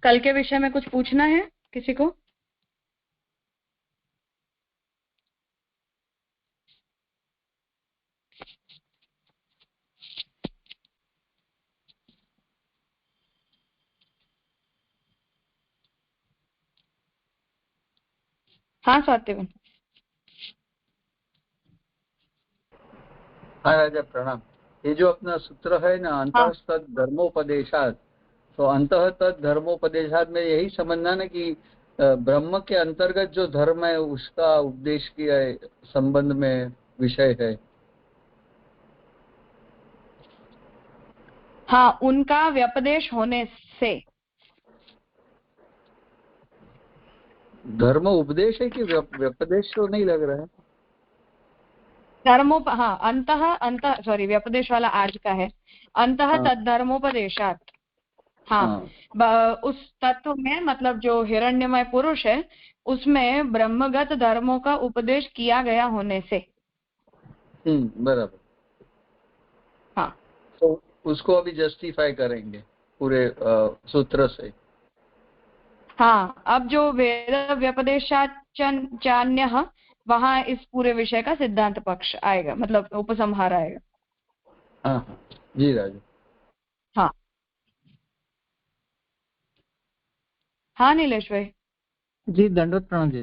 कल के विषय में कुछ पूछना है किसी को? हाँ सत्यवन। हाँ राजा प्रणाम। ये जो अपना सूत्र है ना, हाँ अंतःतद धर्मोपदेशात, तो अंतःतद धर्मोपदेशात में यही समझना ना कि ब्रह्म के अंतर्गत जो धर्म है उसका उपदेश किया है, संबंध में विषय है। हाँ, उनका व्यपदेश होने से। धर्म उपदेश है कि व्यपदेश तो नहीं लग रहा है। हाँ, अंतः सॉरी, व्यपदेश वाला आज का है। अंतः हाँ तद धर्मोपदेशात। हाँ, हाँ। उस तत्व में मतलब जो हिरण्यमय पुरुष है उसमें ब्रह्मगत धर्मों का उपदेश किया गया होने से। बराबर। हाँ तो उसको अभी जस्टिफाई करेंगे पूरे सूत्र से। हाँ, अब जो वेद व्यपदेशाचान्यः, वहां इस पूरे विषय का सिद्धांत पक्ष आएगा, मतलब उपसंहार आएगा। हाँ हाँ जी राजा। हाँ हाँ नीलेश भाई। जी दंडवत प्रणाम जी।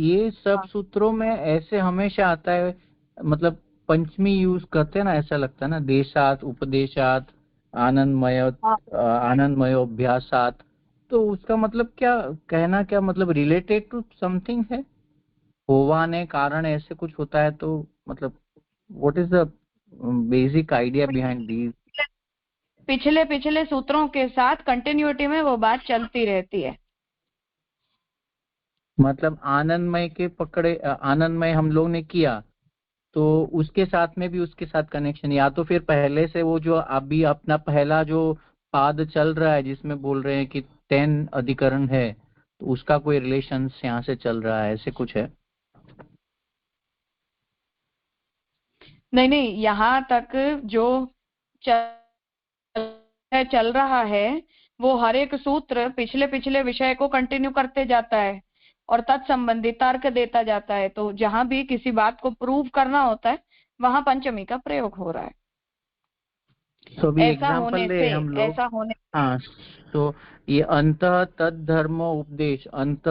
ये सब हाँ सूत्रों में ऐसे हमेशा आता है, मतलब पंचमी यूज करते हैं ना, ऐसा लगता है ना, देशात, उपदेशात, आनंदमय, हाँ आनंदमयोभ्यासात। तो उसका मतलब क्या कहना, क्या मतलब रिलेटेड टू समथिंग है, होवाने कारण ऐसे कुछ होता है, तो मतलब what is the basic idea behind these? पिछले पिछले सूत्रों के साथ कंटिन्यूटी में वो बात चलती रहती है। मतलब आनंदमय के पकड़े, आनंदमय हम लोग ने किया तो उसके साथ में भी उसके साथ कनेक्शन, या तो फिर पहले से वो जो अभी अपना पहला जो पाद चल रहा है जिसमें बोल रहे हैं कि 10 अधिकरण है, तो उसका कोई रिलेशन यहाँ से चल रहा है, ऐसे कुछ है? नहीं नहीं, यहाँ तक जो चल रहा है वो हर एक सूत्र पिछले पिछले विषय को कंटिन्यू करते जाता है और तत्संबंधी तर्क देता जाता है। तो जहां भी किसी बात को प्रूव करना होता है वहां पंचमी का प्रयोग हो रहा है। तो अभी ऐसा एग्जांपल होने ले से, हम लोग। ऐसा होने। हाँ, तो ये अंत तद धर्म उपदेश, अंत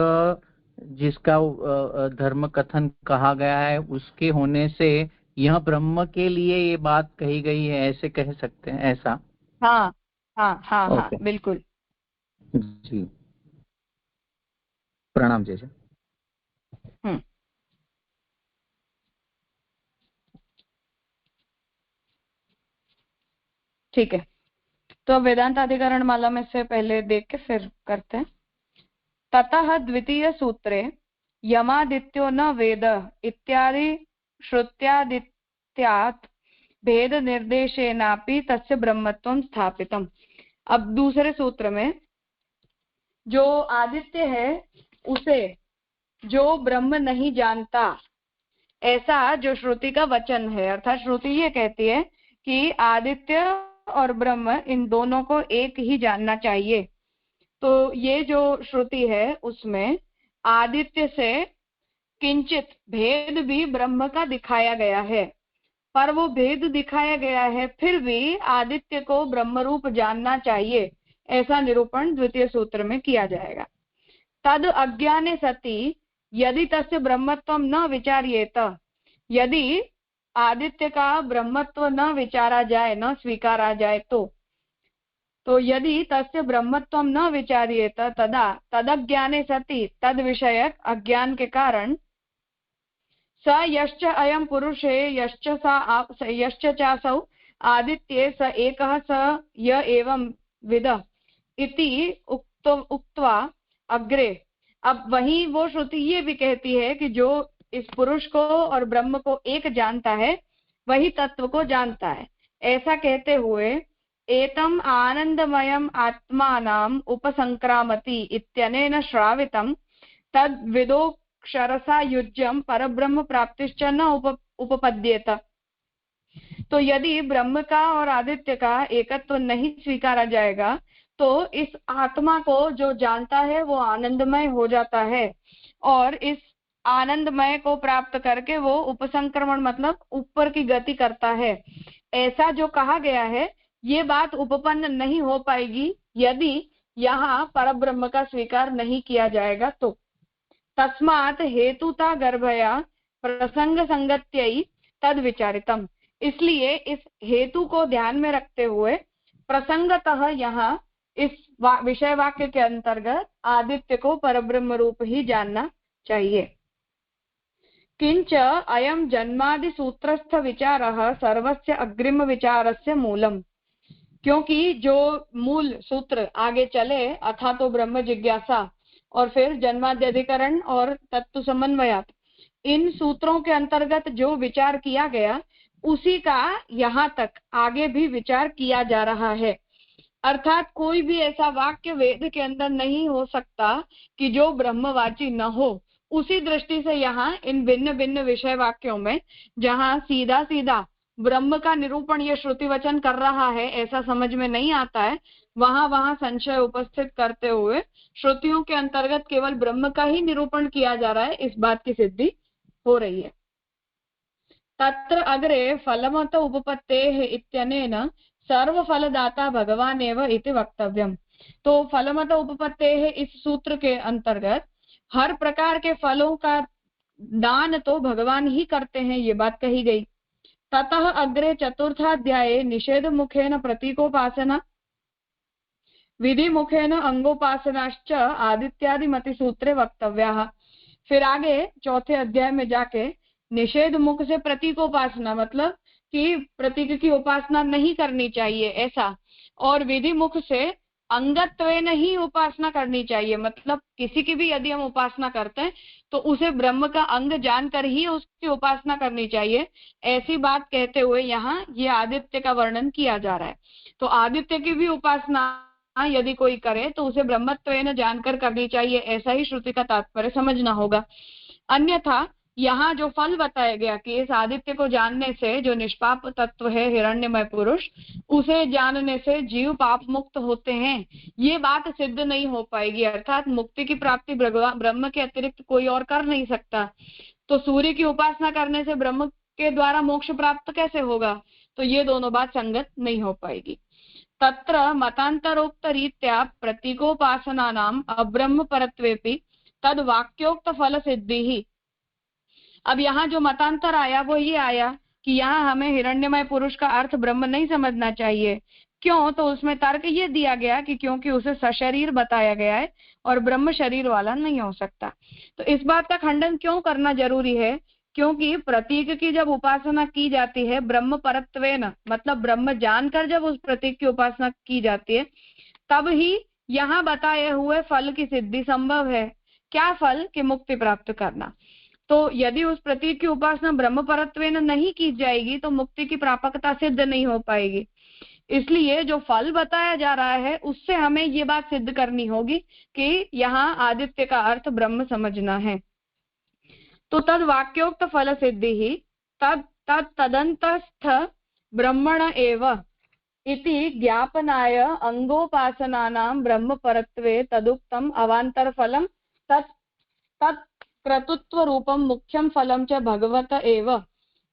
जिसका धर्म कथन कहा गया है, उसके होने से यह ब्रह्म के लिए ये बात कही गई है, ऐसे कह सकते हैं, ऐसा? हाँ हाँ हाँ हाँ ओके बिल्कुल। जी, प्रणाम जी। हम्म, ठीक है। तो अब वेदांत अधिकरण माला में से पहले देख के फिर करते हैं। ततः द्वितीय सूत्रे यमादित्यो न वेद इत्यादि श्रुत्यादित्यात् भेद निर्देशेनापि तस्य ब्रह्मत्वं स्थापितम्। अब दूसरे सूत्र में जो आदित्य है उसे जो ब्रह्म नहीं जानता, ऐसा जो श्रुति का वचन है, अर्थात श्रुति ये कहती है कि आदित्य और ब्रह्म इन दोनों को एक ही जानना चाहिए। तो ये जो श्रुति है उसमें आदित्य से किंचित भेद भी ब्रह्म का दिखाया गया है, पर वो भेद दिखाया गया है फिर भी आदित्य को ब्रह्म रूप जानना चाहिए, ऐसा निरूपण द्वितीय सूत्र में किया जाएगा। तद अज्ञाने सति यदि तस्य ब्रह्मत्व न विचार्येत, यदि आदित्य का ब्रह्मत्व न विचारा जाए, न स्वीकारा जाए, तो यदि तस्य ब्रह्मत्वं न विचार्येत तदा तदज्ञाने सति, तद विषयक अज्ञान के कारण स यश्च अयं पुरुषे यश्च चासौ आदित्ये स एकः स य एवं विद इति उक्त्वा अग्रे। अब वही वो श्रुति ये भी कहती है कि जो इस पुरुष को और ब्रह्म को एक जानता है वही तत्व को जानता है। ऐसा कहते हुए एतम आनंदमयम आत्मानाम उपसंक्रामति इत्यनेन श्रावितम तद विदोक्षरसा युज्यम परब्रह्म प्राप्तिश्च न उपपद्येत। तो यदि ब्रह्म का और आदित्य का एकत्व नहीं स्वीकारा जाएगा तो इस आत्मा को जो जानता है वो आनंदमय हो जाता है, और इस आनंदमय को प्राप्त करके वो उपसंक्रमण मतलब ऊपर की गति करता है। ऐसा जो कहा गया है ये बात उपपन्न नहीं हो पाएगी यदि यहाँ परब्रह्म का स्वीकार नहीं किया जाएगा तो। तस्मात् हेतुता गर्भया प्रसंग संगत्यै तद विचारितम, इसलिए इस हेतु को ध्यान में रखते हुए प्रसंगतः यहाँ इस विषय वाक्य के अंतर्गत आदित्य को परब्रह्म रूप ही जानना चाहिए। किंच अयम जन्मादि सूत्रस्थ विचारः सर्वस्य अग्रिम विचारस्य मूलम, क्योंकि जो मूल सूत्र आगे चले अथा तो ब्रह्म जिज्ञासा और फिर जन्माद्यधिकरण और तत्व समन्वयात, इन सूत्रों के अंतर्गत जो विचार किया गया उसी का यहाँ तक आगे भी विचार किया जा रहा है। अर्थात कोई भी ऐसा वाक्य वेद के अंदर नहीं हो सकता कि जो ब्रह्मवाची न हो। उसी दृष्टि से यहाँ इन भिन्न भिन्न विषय वाक्यों में जहाँ सीधा सीधा ब्रह्म का निरूपण ये श्रुति वचन कर रहा है ऐसा समझ में नहीं आता है, वहां संशय उपस्थित करते हुए श्रुतियों के अंतर्गत केवल ब्रह्म का ही निरूपण किया जा रहा है, इस बात की सिद्धि हो रही है। तत्र अग्रे फलमत उपपत्तेः इत्यनेन सर्वफलदाता भगवान एव इति वक्तव्यम। तो फलमत उपपत्तेः इस सूत्र के अंतर्गत हर प्रकार के फलों का दान तो भगवान ही करते हैं, ये बात कही गई। ततः अग्रे चतुर्थाध्याये निषेध मुखेन प्रतीकोपासना विधि मुखेन अंगोपासनाश्च आदित्यादि मति सूत्रे वक्तव्याः। फिर आगे चौथे अध्याय में जाके निषेध मुख से प्रतीकोपासना मतलब कि प्रतीक की उपासना नहीं करनी चाहिए ऐसा, और विधि मुख से अंगत्वेन ही उपासना करनी चाहिए, मतलब किसी की भी यदि हम उपासना करते हैं तो उसे ब्रह्म का अंग जानकर ही उसकी उपासना करनी चाहिए, ऐसी बात कहते हुए यहाँ ये आदित्य का वर्णन किया जा रहा है। तो आदित्य की भी उपासना यदि कोई करे तो उसे ब्रह्मत्वेन जानकर करनी चाहिए, ऐसा ही श्रुति का तात्पर्य समझना होगा। अन्यथा यहाँ जो फल बताया गया कि इस आदित्य को जानने से जो निष्पाप तत्व है हिरण्यमय पुरुष, उसे जानने से जीव पाप मुक्त होते हैं, ये बात सिद्ध नहीं हो पाएगी। अर्थात मुक्ति की प्राप्ति ब्रह्म के अतिरिक्त कोई और कर नहीं सकता। तो सूर्य की उपासना करने से ब्रह्म के द्वारा मोक्ष प्राप्त कैसे होगा? तो ये दोनों बात संगत नहीं हो पाएगी। तत्र मतांतरोक्त रीत्या प्रतीकोपासनानाम अब्रह्म परत्वेपि तद वाक्योक्त फल सिद्धि ही। अब यहाँ जो मतांतर आया वो ये आया कि यहाँ हमें हिरण्यमय पुरुष का अर्थ ब्रह्म नहीं समझना चाहिए। क्यों? तो उसमें तर्क ये दिया गया कि क्योंकि उसे सशरीर बताया गया है और ब्रह्म शरीर वाला नहीं हो सकता। तो इस बात का खंडन क्यों करना जरूरी है? क्योंकि प्रतीक की जब उपासना की जाती है ब्रह्म परत्वेन मतलब ब्रह्म जानकर जब उस प्रतीक की उपासना की जाती है तब ही यहाँ बताए हुए फल की सिद्धि संभव है। क्या फल? कि मुक्ति प्राप्त करना। तो यदि उस प्रतीक की उपासना ब्रह्म परत्वेन नहीं की जाएगी तो मुक्ति की प्रापकता सिद्ध नहीं हो पाएगी। इसलिए जो फल बताया जा रहा है उससे हमें ये बात सिद्ध करनी होगी कि यहाँ आदित्य का अर्थ ब्रह्म समझना है। तो तद वाक्योक्त फल सिद्धि ही तदंतस्थ ब्रह्मण एव इति ज्ञापनाय अंगोपासनानां ब्रह्म परत्वे तदुक्तम अवांतर फलम तत् क्रतुत्व रूपम मुख्यम फलम च भगवत एव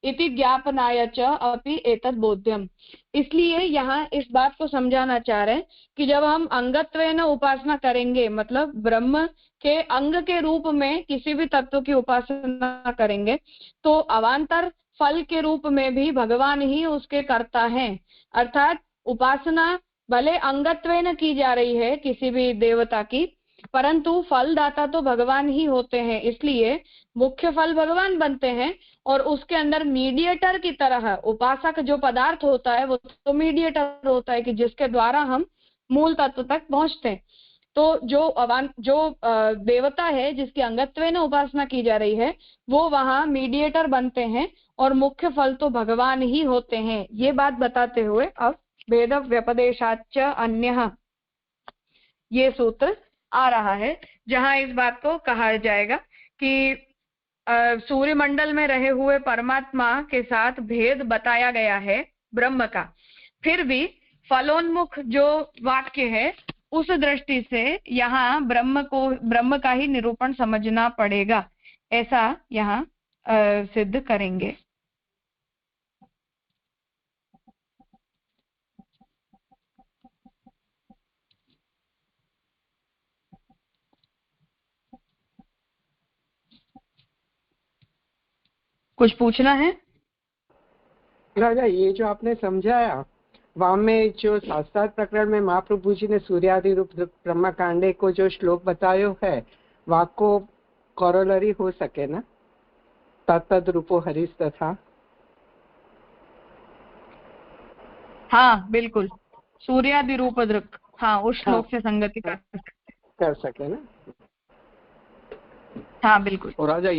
इति ज्ञापनाय च अपि एतद् बोध्यम। इसलिए यहाँ इस बात को समझाना चाह रहे हैं कि जब हम अंगत्वेन उपासना करेंगे मतलब ब्रह्म के अंग के रूप में किसी भी तत्व की उपासना करेंगे तो अवांतर फल के रूप में भी भगवान ही उसके कर्ता हैं। अर्थात उपासना भले अंगत्वेन की जा रही है किसी भी देवता की, परंतु फलदाता तो भगवान ही होते हैं, इसलिए मुख्य फल भगवान बनते हैं और उसके अंदर मीडिएटर की तरह उपासक जो पदार्थ होता है वो तो मीडिएटर होता है कि जिसके द्वारा हम मूल तत्व तक पहुंचते हैं। तो जो देवता है जिसकी अंगत्वेन उपासना की जा रही है वो वहां मीडिएटर बनते हैं और मुख्य फल तो भगवान ही होते हैं। ये बात बताते हुए अब भेद व्यपदेशाच्च अन्यः ये सूत्र आ रहा है जहां इस बात को कहा जाएगा कि सूर्यमंडल में रहे हुए परमात्मा के साथ भेद बताया गया है ब्रह्म का, फिर भी फलोन्मुख जो वाक्य है उस दृष्टि से यहाँ ब्रह्म का ही निरूपण समझना पड़ेगा, ऐसा यहाँ सिद्ध करेंगे। कुछ पूछना है राजा? ये जो आपने समझाया वहां में जो शास्त्रार्थ प्रकरण में महाप्रभु जी ने सूर्यादि रूप ब्रह्म कांडे को जो श्लोक बतायो है वहां को कॉरोलरी हो सके ना, तत्तद रूपो हरीश तथा। हाँ बिल्कुल, सूर्यादि रूप दृक्, हाँ उस श्लोक से संगति कर सके ना। हाँ बिल्कुल। और राजा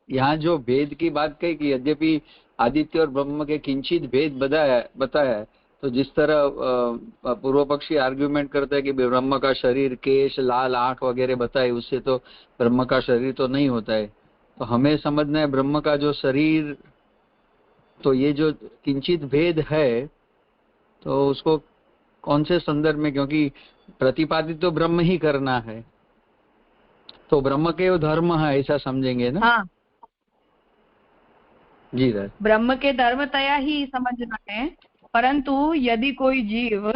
यहाँ जो भेद की बात कही कि यद्यपि आदित्य और ब्रह्म के किंचित भेद बताया है, तो जिस तरह पूर्व पक्षी आर्ग्यूमेंट करता है कि ब्रह्म का शरीर, केश, लाल आंख वगैरह बताए, उससे तो ब्रह्म का शरीर तो नहीं होता है। तो हमें समझना है ब्रह्म का जो शरीर, तो ये जो किंचित भेद है तो उसको कौन से संदर्भ में, क्योंकि प्रतिपादित तो ब्रह्म ही करना है, तो ब्रह्म के धर्म है ऐसा समझेंगे ना? हाँ जी सर, ब्रह्म के धर्मतया ही समझना है, परंतु यदि कोई जीव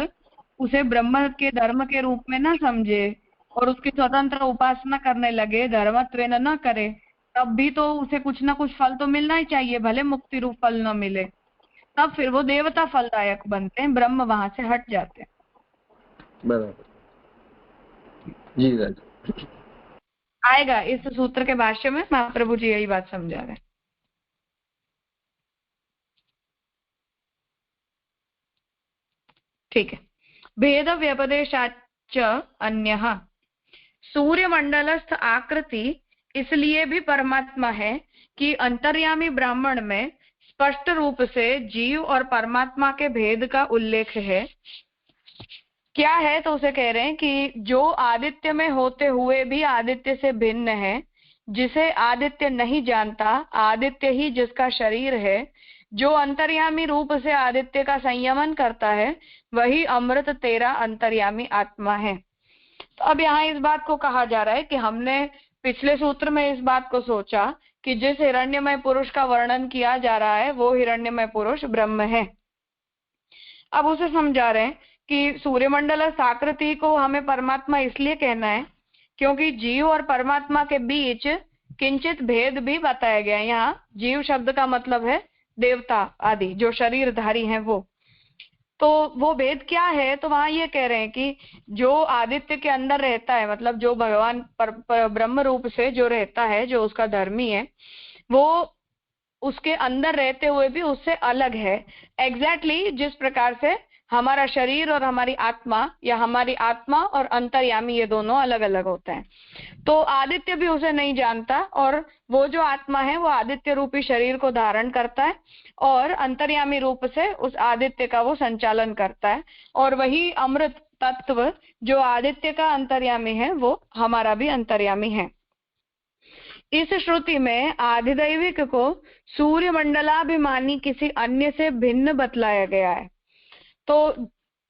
उसे ब्रह्म के धर्म के रूप में ना समझे और उसकी स्वतंत्र उपासना करने लगे, धर्मत्वेन न करे, तब भी तो उसे कुछ ना कुछ फल तो मिलना ही चाहिए, भले मुक्ति रूप फल न मिले, तब फिर वो देवता फलदायक बनते हैं, ब्रह्म वहां से हट जाते हैं। बराबर जी सर। आएगा इस सूत्र के भाष्य में, महाप्रभु जी यही बात समझा रहे हैं। ठीक है। भेद व्यपदेशाच अन्यः, सूर्यमंडलस्थ आकृति इसलिए भी परमात्मा है कि अंतर्यामी ब्राह्मण में स्पष्ट रूप से जीव और परमात्मा के भेद का उल्लेख है। क्या है? तो उसे कह रहे हैं कि जो आदित्य में होते हुए भी आदित्य से भिन्न है, जिसे आदित्य नहीं जानता, आदित्य ही जिसका शरीर है, जो अंतर्यामी रूप से आदित्य का संयमन करता है, वही अमृत तेरा अंतर्यामी आत्मा है। तो अब यहाँ इस बात को कहा जा रहा है कि हमने पिछले सूत्र में इस बात को सोचा कि जिस हिरण्यमय पुरुष का वर्णन किया जा रहा है वो हिरण्यमय पुरुष ब्रह्म है। अब उसे समझा रहे हैं कि सूर्यमंडल आकृति को हमें परमात्मा इसलिए कहना है क्योंकि जीव और परमात्मा के बीच किंचित भेद भी बताया गया है। यहाँ जीव शब्द का मतलब है देवता आदि जो शरीरधारी हैं वो। तो वो भेद क्या है? तो वहां ये कह रहे हैं कि जो आदित्य के अंदर रहता है, मतलब जो भगवान ब्रह्म रूप से जो रहता है, जो उसका धर्मी है, वो उसके अंदर रहते हुए भी उससे अलग है। एग्जैक्टली जिस प्रकार से हमारा शरीर और हमारी आत्मा, या हमारी आत्मा और अंतर्यामी, ये दोनों अलग अलग होते हैं। तो आदित्य भी उसे नहीं जानता, और वो जो आत्मा है वो आदित्य रूपी शरीर को धारण करता है और अंतर्यामी रूप से उस आदित्य का वो संचालन करता है। और वही अमृत तत्व जो आदित्य का अंतर्यामी है वो हमारा भी अंतर्यामी है। इस श्रुति में आधिदैविक को सूर्य मंडलाभिमानी किसी अन्य से भिन्न बतलाया गया है। तो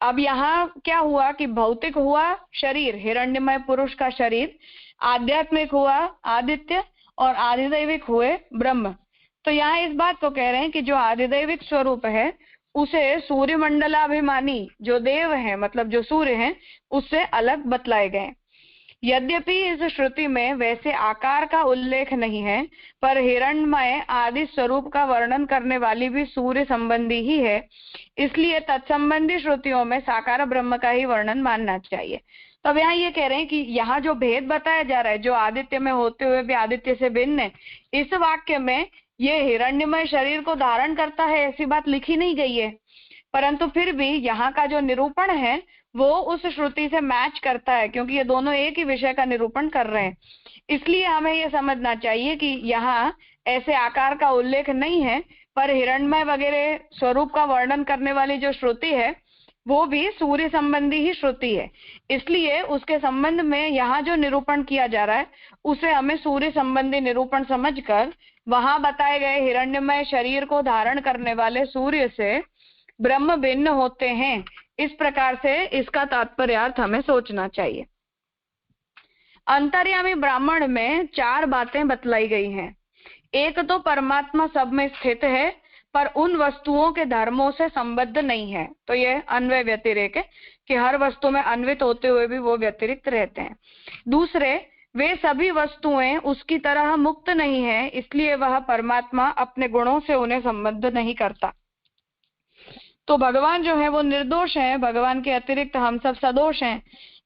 अब यहाँ क्या हुआ कि भौतिक हुआ शरीर, हिरण्यमय पुरुष का शरीर, आध्यात्मिक हुआ आदित्य, और आधिदैविक हुए ब्रह्म। तो यहाँ इस बात को कह रहे हैं कि जो आधिदैविक स्वरूप है उसे सूर्य मंडलाभिमानी जो देव है, मतलब जो सूर्य है, उससे अलग बतलाए गए। यद्यपि इस श्रुति में वैसे आकार का उल्लेख नहीं है, पर हिरण्मय आदि स्वरूप का वर्णन करने वाली भी सूर्य संबंधी ही है, इसलिए तत्संबंधी श्रुतियों में साकार ब्रह्म का ही वर्णन मानना चाहिए। तो अब यहाँ ये कह रहे हैं कि यहाँ जो भेद बताया जा रहा है, जो आदित्य में होते हुए भी आदित्य से भिन्न है, इस वाक्य में ये हिरण्यमय शरीर को धारण करता है ऐसी बात लिखी नहीं गई है, परंतु फिर भी यहाँ का जो निरूपण है वो उस श्रुति से मैच करता है, क्योंकि ये दोनों एक ही विषय का निरूपण कर रहे हैं। इसलिए हमें ये समझना चाहिए कि यहाँ ऐसे आकार का उल्लेख नहीं है, पर हिरण्मय वगैरह स्वरूप का वर्णन करने वाली जो श्रुति है वो भी सूर्य संबंधी ही श्रुति है। इसलिए उसके संबंध में यहाँ जो निरूपण किया जा रहा है उसे हमें सूर्य संबंधी निरूपण समझकर वहां बताए गए हिरण्यमय शरीर को धारण करने वाले सूर्य से ब्रह्म भिन्न होते हैं इस प्रकार से इसका तात्पर्यार्थ हमें सोचना चाहिए। अंतर्यामी ब्राह्मण में 4 बातें बतलाई गई हैं। एक तो परमात्मा सब में स्थित है पर उन वस्तुओं के धर्मों से संबद्ध नहीं है, तो यह अन्वय व्यतिरेक है कि हर वस्तु में अन्वित होते हुए भी वो व्यतिरिक्त रहते हैं। दूसरे, वे सभी वस्तुएं उसकी तरह मुक्त नहीं है, इसलिए वह परमात्मा अपने गुणों से उन्हें संबद्ध नहीं करता। तो भगवान जो है वो निर्दोष है, भगवान के अतिरिक्त हम सब सदोष हैं,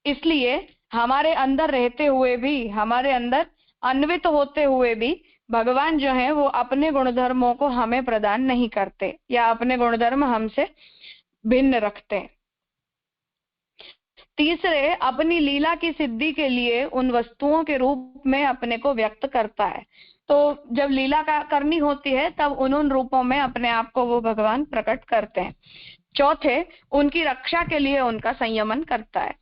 इसलिए हमारे अंदर रहते हुए भी, हमारे अंदर अन्वित होते हुए भी भगवान जो है वो अपने गुणधर्मों को हमें प्रदान नहीं करते या अपने गुणधर्म हमसे भिन्न रखते। तीसरे, अपनी लीला की सिद्धि के लिए उन वस्तुओं के रूप में अपने को व्यक्त करता है। तो जब लीला करनी होती है तब उन रूपों में अपने आप को वो भगवान प्रकट करते हैं। चौथे, उनकी रक्षा के लिए उनका संयमन करता है।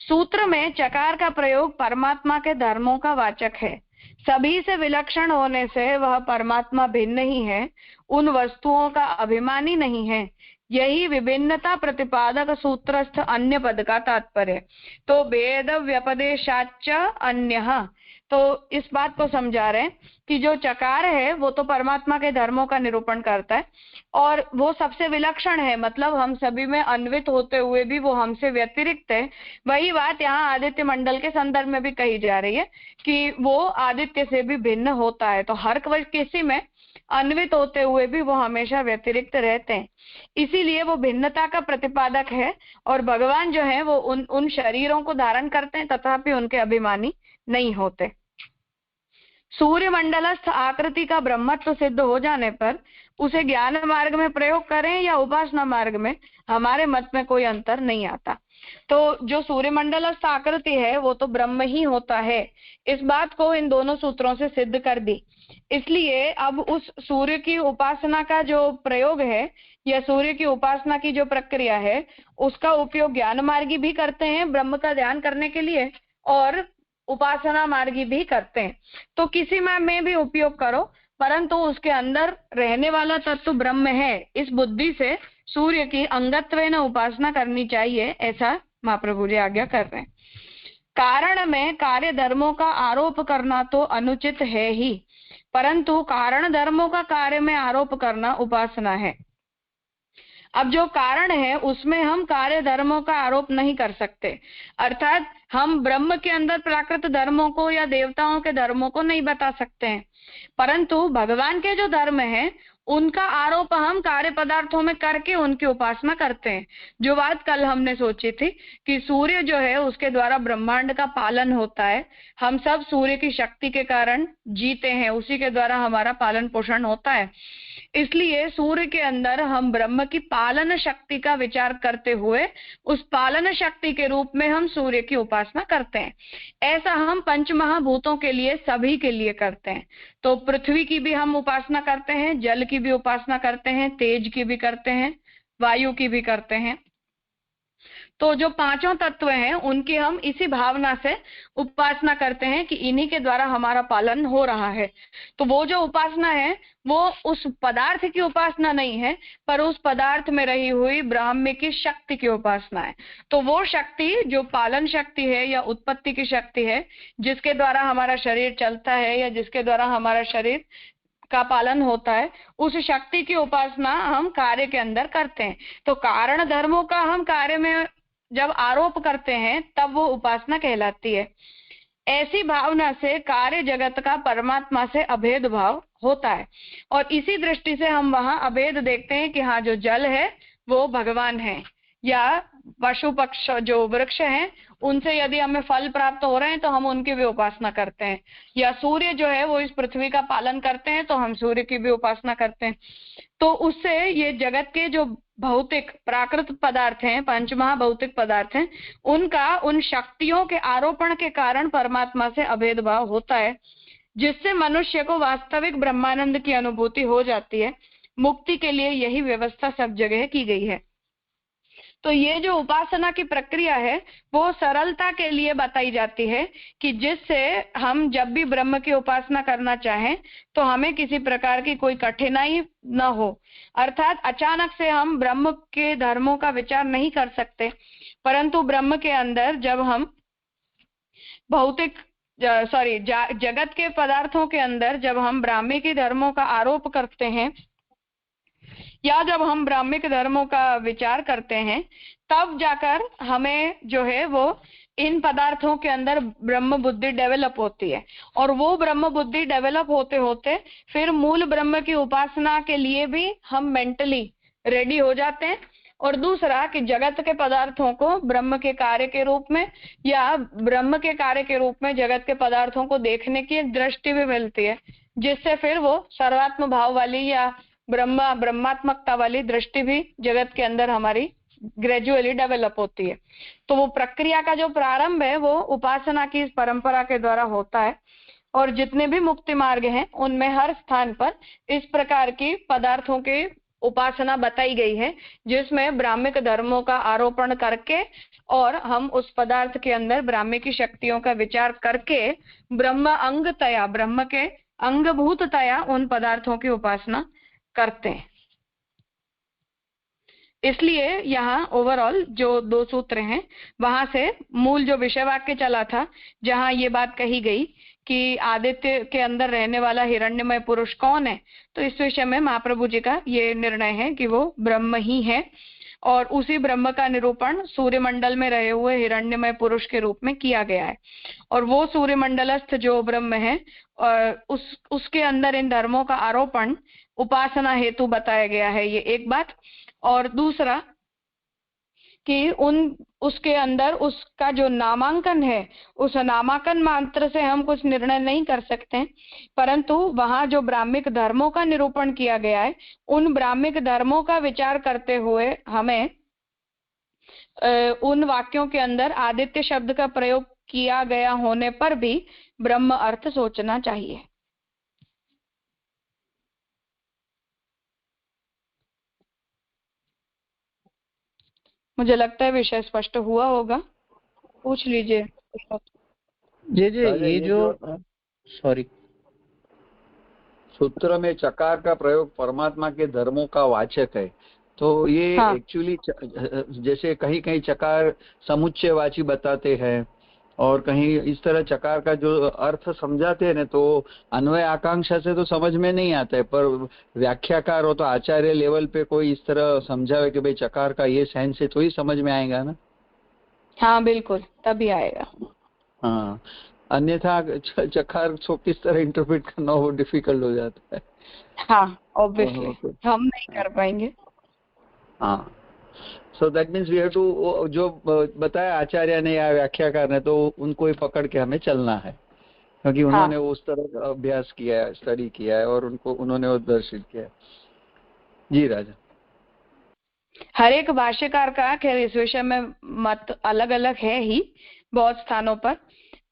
सूत्र में चकार का प्रयोग परमात्मा के धर्मों का वाचक है। सभी से विलक्षण होने से वह परमात्मा भिन्न ही है, उन वस्तुओं का अभिमानी नहीं है। यही विभिन्नता प्रतिपादक सूत्रस्थ अन्य पद का तात्पर्य। तो भेद व्यपदेशाच्च अन्यः, तो इस बात को समझा रहे हैं कि जो चकार है वो तो परमात्मा के धर्मों का निरूपण करता है और वो सबसे विलक्षण है, मतलब हम सभी में अन्वित होते हुए भी वो हमसे व्यतिरिक्त है। वही बात यहाँ आदित्य मंडल के संदर्भ में भी कही जा रही है कि वो आदित्य से भी भिन्न होता है। तो हर किसी में अन्वित होते हुए भी वो हमेशा व्यतिरिक्त रहते हैं, इसीलिए वो भिन्नता का प्रतिपादक है। और भगवान जो है वो उन शरीरों को धारण करते हैं तथापि उनके अभिमानी नहीं होते। सूर्य मंडलस्थ आकृति का ब्रह्मत्व सिद्ध हो जाने पर उसे ज्ञान मार्ग में प्रयोग करें या उपासना मार्ग में, हमारे मत में कोई अंतर नहीं आता। तो जो सूर्य मंडलस्थ आकृति है वो तो ब्रह्म ही होता है, इस बात को इन दोनों सूत्रों से सिद्ध कर दी। इसलिए अब उस सूर्य की उपासना का जो प्रयोग है या सूर्य की उपासना की जो प्रक्रिया है उसका उपयोग ज्ञान मार्गी भी करते हैं ब्रह्म का ध्यान करने के लिए, और उपासना मार्गी भी करते हैं। तो किसी में भी उपयोग करो, परंतु उसके अंदर रहने वाला तत्व ब्रह्म है, इस बुद्धि से सूर्य की अंगत्वेन उपासना करनी चाहिए, ऐसा महाप्रभु जी आज्ञा कर रहे हैं। कारण में कार्य धर्मों का आरोप करना तो अनुचित है ही, परंतु कारण धर्मों का कार्य में आरोप करना उपासना है। अब जो कारण है उसमें हम कार्य धर्मों का आरोप नहीं कर सकते, अर्थात हम ब्रह्म के अंदर प्राकृत धर्मों को या देवताओं के धर्मों को नहीं बता सकते हैं, परंतु भगवान के जो धर्म है उनका आरोप हम कार्य पदार्थों में करके उनकी उपासना करते हैं। जो बात कल हमने सोची थी कि सूर्य जो है उसके द्वारा ब्रह्मांड का पालन होता है, हम सब सूर्य की शक्ति के कारण जीते हैं, उसी के द्वारा हमारा पालन पोषण होता है। इसलिए सूर्य के अंदर हम ब्रह्म की पालन शक्ति का विचार करते हुए उस पालन शक्ति के रूप में हम सूर्य की उपासना करते हैं। ऐसा हम पंच महाभूतों के लिए, सभी के लिए करते हैं। तो पृथ्वी की भी हम उपासना करते हैं, जल की भी उपासना करते हैं, तेज की भी करते हैं, वायु की भी करते हैं। तो जो पांचों तत्व हैं उनकी हम इसी भावना से उपासना करते हैं कि इन्हीं के द्वारा हमारा पालन हो रहा है। तो वो जो उपासना है वो उस पदार्थ की उपासना नहीं है, पर उस पदार्थ में रही हुई ब्राह्मी की शक्ति की उपासना है। तो वो शक्ति जो पालन शक्ति है या उत्पत्ति की शक्ति है, जिसके द्वारा हमारा शरीर चलता है या जिसके द्वारा हमारा शरीर का पालन होता है, उस शक्ति की उपासना हम कार्य के अंदर करते हैं। तो कारण धर्मों का हम कार्य में जब आरोप करते हैं तब वो उपासना कहलाती है। ऐसी भावना से कार्य जगत का परमात्मा से अभेद भाव होता है, और इसी दृष्टि से हम वहां अभेद देखते हैं कि हाँ, जो जल है वो भगवान है, या पशु पक्ष जो वृक्ष हैं उनसे यदि हमें फल प्राप्त हो रहे हैं तो हम उनकी भी उपासना करते हैं, या सूर्य जो है वो इस पृथ्वी का पालन करते हैं तो हम सूर्य की भी उपासना करते हैं। तो उससे ये जगत के जो भौतिक प्राकृत पदार्थ हैं, पंचमहाभौतिक पदार्थ हैं, उनका उन शक्तियों के आरोपण के कारण परमात्मा से अभेद भाव होता है, जिससे मनुष्य को वास्तविक ब्रह्मानंद की अनुभूति हो जाती है। मुक्ति के लिए यही व्यवस्था सब जगह की गई है। तो ये जो उपासना की प्रक्रिया है वो सरलता के लिए बताई जाती है कि जिससे हम जब भी ब्रह्म की उपासना करना चाहें तो हमें किसी प्रकार की कोई कठिनाई न हो। अर्थात अचानक से हम ब्रह्म के धर्मों का विचार नहीं कर सकते, परंतु ब्रह्म के अंदर जब हम भौतिक जगत के पदार्थों के अंदर जब हम ब्राह्मी धर्मों का आरोप करते हैं या जब हम ब्राह्मिक धर्मों का विचार करते हैं, तब जाकर हमें जो है वो इन पदार्थों के अंदर ब्रह्म बुद्धि डेवलप होती है। और वो ब्रह्म बुद्धि डेवलप होते होते फिर मूल ब्रह्म की उपासना के लिए भी हम मेंटली रेडी हो जाते हैं। और दूसरा कि जगत के पदार्थों को ब्रह्म के कार्य के रूप में या ब्रह्म के कार्य के रूप में जगत के पदार्थों को देखने की एक दृष्टि भी मिलती है, जिससे फिर वो सर्वात्म भाव वाली या ब्रह्मात्मकता वाली दृष्टि भी जगत के अंदर हमारी ग्रेजुअली डेवलप होती है। तो वो प्रक्रिया का जो प्रारंभ है वो उपासना की इस परंपरा के द्वारा होता है। और जितने भी मुक्ति मार्ग हैं उनमें हर स्थान पर इस प्रकार की पदार्थों की उपासना बताई गई है, जिसमें ब्राह्मिक धर्मों का आरोपण करके और हम उस पदार्थ के अंदर ब्राह्मी की शक्तियों का विचार करके ब्रह्म के अंगभूततया उन पदार्थों की उपासना करते हैं। इसलिए यहाँ ओवरऑल जो 2 सूत्र हैं वहां से मूल जो विषय वाक्य चला था, जहाँ ये बात कही गई कि आदित्य के अंदर रहने वाला हिरण्यमय पुरुष कौन है, तो इस विषय में महाप्रभु जी का ये निर्णय है कि वो ब्रह्म ही है। और उसी ब्रह्म का निरूपण सूर्यमंडल में रहे हुए हिरण्यमय पुरुष के रूप में किया गया है। और वो सूर्यमंडलस्थ जो ब्रह्म है उसके अंदर इन धर्मों का आरोपण उपासना हेतु बताया गया है, ये एक बात। और दूसरा कि उसके अंदर उसका जो नामांकन है, उस नामांकन मात्र से हम कुछ निर्णय नहीं कर सकते, परंतु वहां जो ब्राह्मिक धर्मों का निरूपण किया गया है उन ब्राह्मिक धर्मों का विचार करते हुए हमें उन वाक्यों के अंदर आदित्य शब्द का प्रयोग किया गया होने पर भी ब्रह्म अर्थ सोचना चाहिए। मुझे लगता है विषय स्पष्ट हुआ होगा, पूछ लीजिए। जी ये जो सॉरी सूत्र में चकार का प्रयोग परमात्मा के धर्मों का वाचक है, तो ये एक्चुअली जैसे कहीं कहीं चकार समुच्चयवाची बताते हैं और कहीं इस तरह चकार का जो अर्थ समझाते हैं ना, तो अन्वय आकांक्षा से तो समझ में नहीं आता है, पर व्याख्याकार हो तो आचार्य लेवल पे कोई इस तरह समझावे कि भाई चकार का ये सेंस है तो ही समझ में आएगा ना। हाँ बिल्कुल, तभी आएगा। हाँ, अन्यथा चकार को किस तरह इंटरप्रेट करना वो डिफिकल्ट हो जाता है। हाँ ऑब्वियसली हम नहीं कर पाएंगे। हाँ, so that means we have to, जो बताया आचार्य ने या व्याख्याकार ने, तो उनको ही पकड़ के हमें चलना है, क्योंकि उन्होंने उस तरह का अभ्यास किया है, स्टडी किया है और उन्होंने वो दर्शित किया है। जी राजा। हर एक भाष्यकार का खैर इस विषय में मत अलग अलग है ही बहुत स्थानों पर,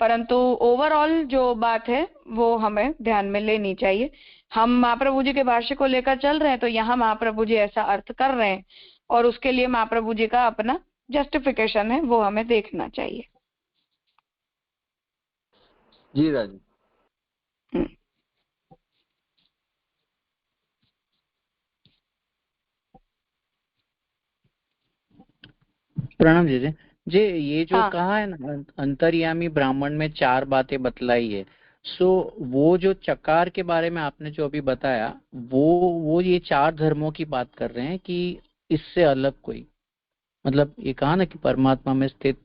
परंतु ओवरऑल जो बात है वो हमें ध्यान में लेनी चाहिए। हम महाप्रभु जी के भाष्य को लेकर चल रहे हैं, तो यहाँ महाप्रभु जी ऐसा अर्थ कर रहे हैं और उसके लिए महाप्रभु जी का अपना जस्टिफिकेशन है, वो हमें देखना चाहिए। जी राजा। प्रणाम जी। जी ये जो कहा है ना अंतर्यामी ब्राह्मण में 4 बातें बतलाई है, सो वो जो चकार के बारे में आपने जो अभी बताया वो ये 4 धर्मों की बात कर रहे हैं कि इससे अलग कोई, मतलब ये कहा ना कि परमात्मा में स्थित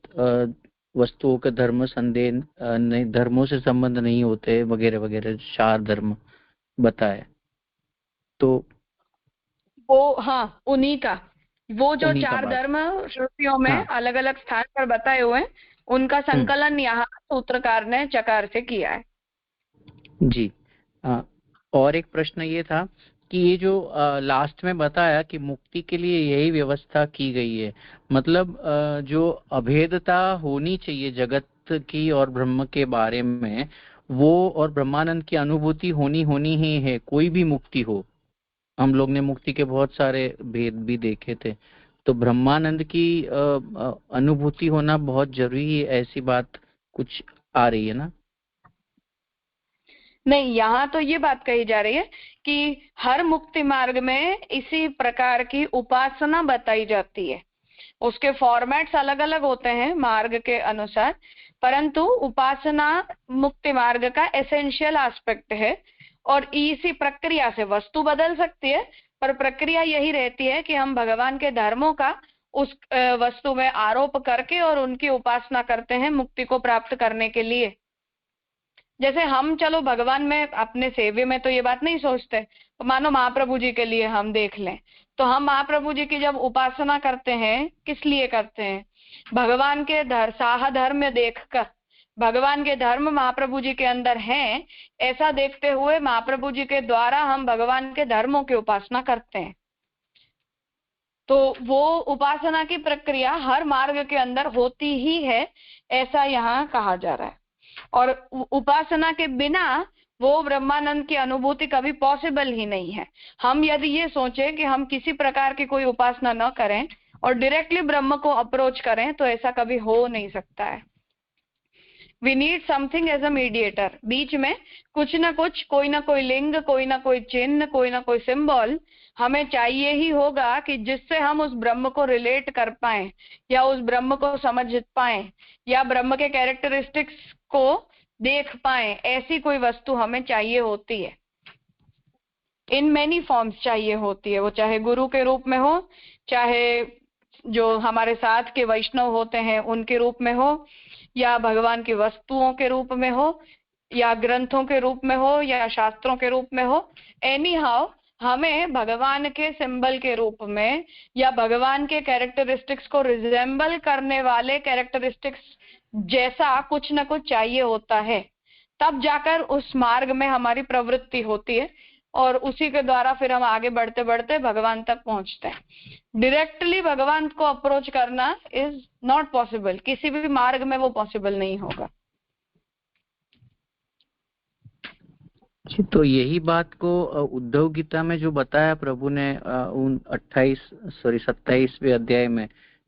वस्तुओं के धर्म संदेह नहीं, धर्मों से संबंध नहीं होते वगैरह वगैरह 4 धर्म बताए, तो वो उन्हीं का वो जो 4 धर्म श्रुतियों में अलग अलग स्थान पर बताए हुए हैं उनका संकलन यहाँ सूत्रकार ने चकार से किया है। जी और एक प्रश्न ये था कि ये जो लास्ट में बताया कि मुक्ति के लिए यही व्यवस्था की गई है, मतलब जो अभेदता होनी चाहिए जगत की और ब्रह्म के बारे में, वो और ब्रह्मानंद की अनुभूति होनी ही है, कोई भी मुक्ति हो। हम लोग ने मुक्ति के बहुत सारे भेद भी देखे थे, तो ब्रह्मानंद की अनुभूति होना बहुत जरूरी है, ऐसी बात कुछ आ रही है ना? नहीं, यहाँ तो ये बात कही जा रही है कि हर मुक्ति मार्ग में इसी प्रकार की उपासना बताई जाती है। उसके फॉर्मेट्स अलग अलग होते हैं मार्ग के अनुसार, परंतु उपासना मुक्ति मार्ग का एसेंशियल एस्पेक्ट है। और इसी प्रक्रिया से वस्तु बदल सकती है, पर प्रक्रिया यही रहती है कि हम भगवान के धर्मों का उस वस्तु में आरोप करके और उनकी उपासना करते हैं मुक्ति को प्राप्त करने के लिए। जैसे हम चलो भगवान में अपने सेव्य में तो ये बात नहीं सोचते, तो मानो महाप्रभु जी के लिए हम देख लें, तो हम महाप्रभु जी की जब उपासना करते हैं किस लिए करते हैं? भगवान के साह धर्म देखकर, भगवान के धर्म महाप्रभु जी के अंदर हैं ऐसा देखते हुए महाप्रभु जी के द्वारा हम भगवान के धर्मों की उपासना करते हैं। तो वो उपासना की प्रक्रिया हर मार्ग के अंदर होती ही है, ऐसा यहाँ कहा जा रहा है। और उपासना के बिना वो ब्रह्मानंद की अनुभूति कभी पॉसिबल ही नहीं है। हम यदि ये सोचें कि हम किसी प्रकार की कोई उपासना न करें और डायरेक्टली ब्रह्म को अप्रोच करें, तो ऐसा कभी हो नहीं सकता है। We need something as a mediator. बीच में कुछ ना कुछ, कोई ना कोई लिंग, कोई ना कोई चिन्ह, कोई ना कोई सिंबल हमें चाहिए ही होगा कि जिससे हम उस ब्रह्म को रिलेट कर पाए या उस ब्रह्म को समझ पाए या ब्रह्म के कैरेक्टरिस्टिक्स को देख पाए। ऐसी कोई वस्तु हमें चाहिए होती है, इन मेनी फॉर्म्स चाहिए होती है। वो चाहे गुरु के रूप में हो, चाहे जो हमारे साथ के वैष्णव होते हैं उनके रूप में हो, या भगवान की वस्तुओं के रूप में हो, या ग्रंथों के रूप में हो, या शास्त्रों के रूप में हो। एनी हाउ हमें भगवान के सिंबल के रूप में या भगवान के कैरेक्टरिस्टिक्स को रिजेंबल करने वाले कैरेक्टरिस्टिक्स जैसा कुछ ना कुछ चाहिए होता है, तब जाकर उस मार्ग में हमारी प्रवृत्ति होती है और उसी के द्वारा फिर हम आगे बढ़ते बढ़ते भगवान तक पहुंचते हैं। डायरेक्टली भगवान को अप्रोच करना इज नॉट पॉसिबल, किसी भी मार्ग में वो पॉसिबल नहीं होगा। तो यही बात को उद्धव गीता में जो बताया प्रभु ने उन 27वें अध्याय में,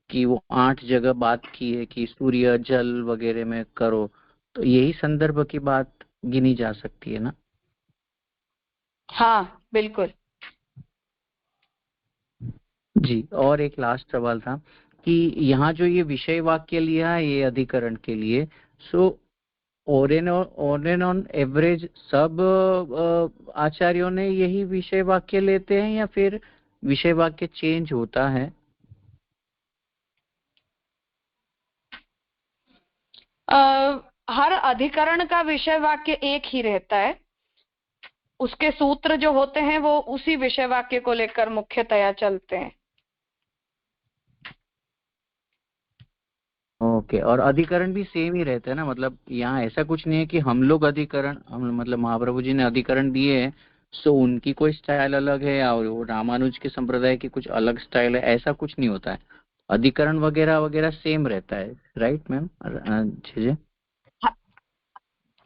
कि वो 8 जगह बात की है कि सूर्य जल वगैरह में करो, तो यही संदर्भ की बात गिनी जा सकती है ना? हाँ बिल्कुल जी। और एक लास्ट सवाल था कि यहाँ जो ये विषय वाक्य लिया है ये अधिकरण के लिए, so on and on average सब आचार्यों ने यही विषय वाक्य लेते हैं या फिर विषय वाक्य चेंज होता है? हर अधिकरण का विषय वाक्य एक ही रहता है, उसके सूत्र जो होते हैं वो उसी विषय वाक्य को लेकर मुख्यतया चलते हैं। ओके। और अधिकरण भी सेम ही रहते हैं ना? मतलब यहाँ ऐसा कुछ नहीं है कि हम लोग अधिकरण, मतलब महाप्रभु जी ने अधिकरण दिए हैं सो उनकी कोई स्टाइल अलग है और वो रामानुज के संप्रदाय की कुछ अलग स्टाइल है, ऐसा कुछ नहीं होता है। अधिकरण वगैरह वगैरह सेम रहता है, राइट मैम? जी।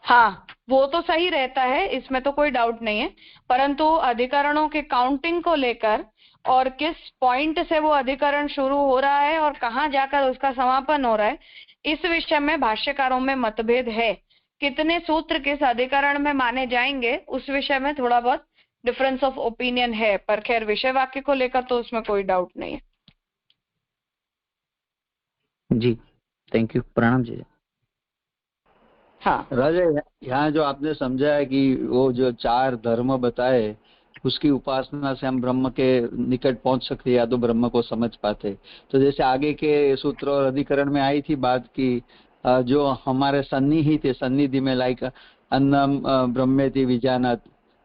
हाँ, वो तो सही रहता है, इसमें तो कोई डाउट नहीं है, परंतु अधिकरणों के काउंटिंग को लेकर और किस पॉइंट से वो अधिकरण शुरू हो रहा है और कहाँ जाकर उसका समापन हो रहा है, इस विषय में भाष्यकारों में मतभेद है। कितने सूत्र किस अधिकरण में माने जाएंगे उस विषय में थोड़ा बहुत डिफरेंस ऑफ ओपिनियन है, पर खैर विषय वाक्य को लेकर तो उसमें कोई डाउट नहीं है। जी, थैंक यू। प्रणाम जी। हाँ राजा, यहाँ जो आपने समझा है कि वो जो 4 धर्म बताए उसकी उपासना से हम ब्रह्म के निकट पहुंच सकते या तो ब्रह्म को समझ पाते, तो जैसे आगे के सूत्र और अधिकरण में आई थी बात की जो हमारे सन्निहित है, सन्निधि में लाइक अन्नम ब्रह्मेति विजानात,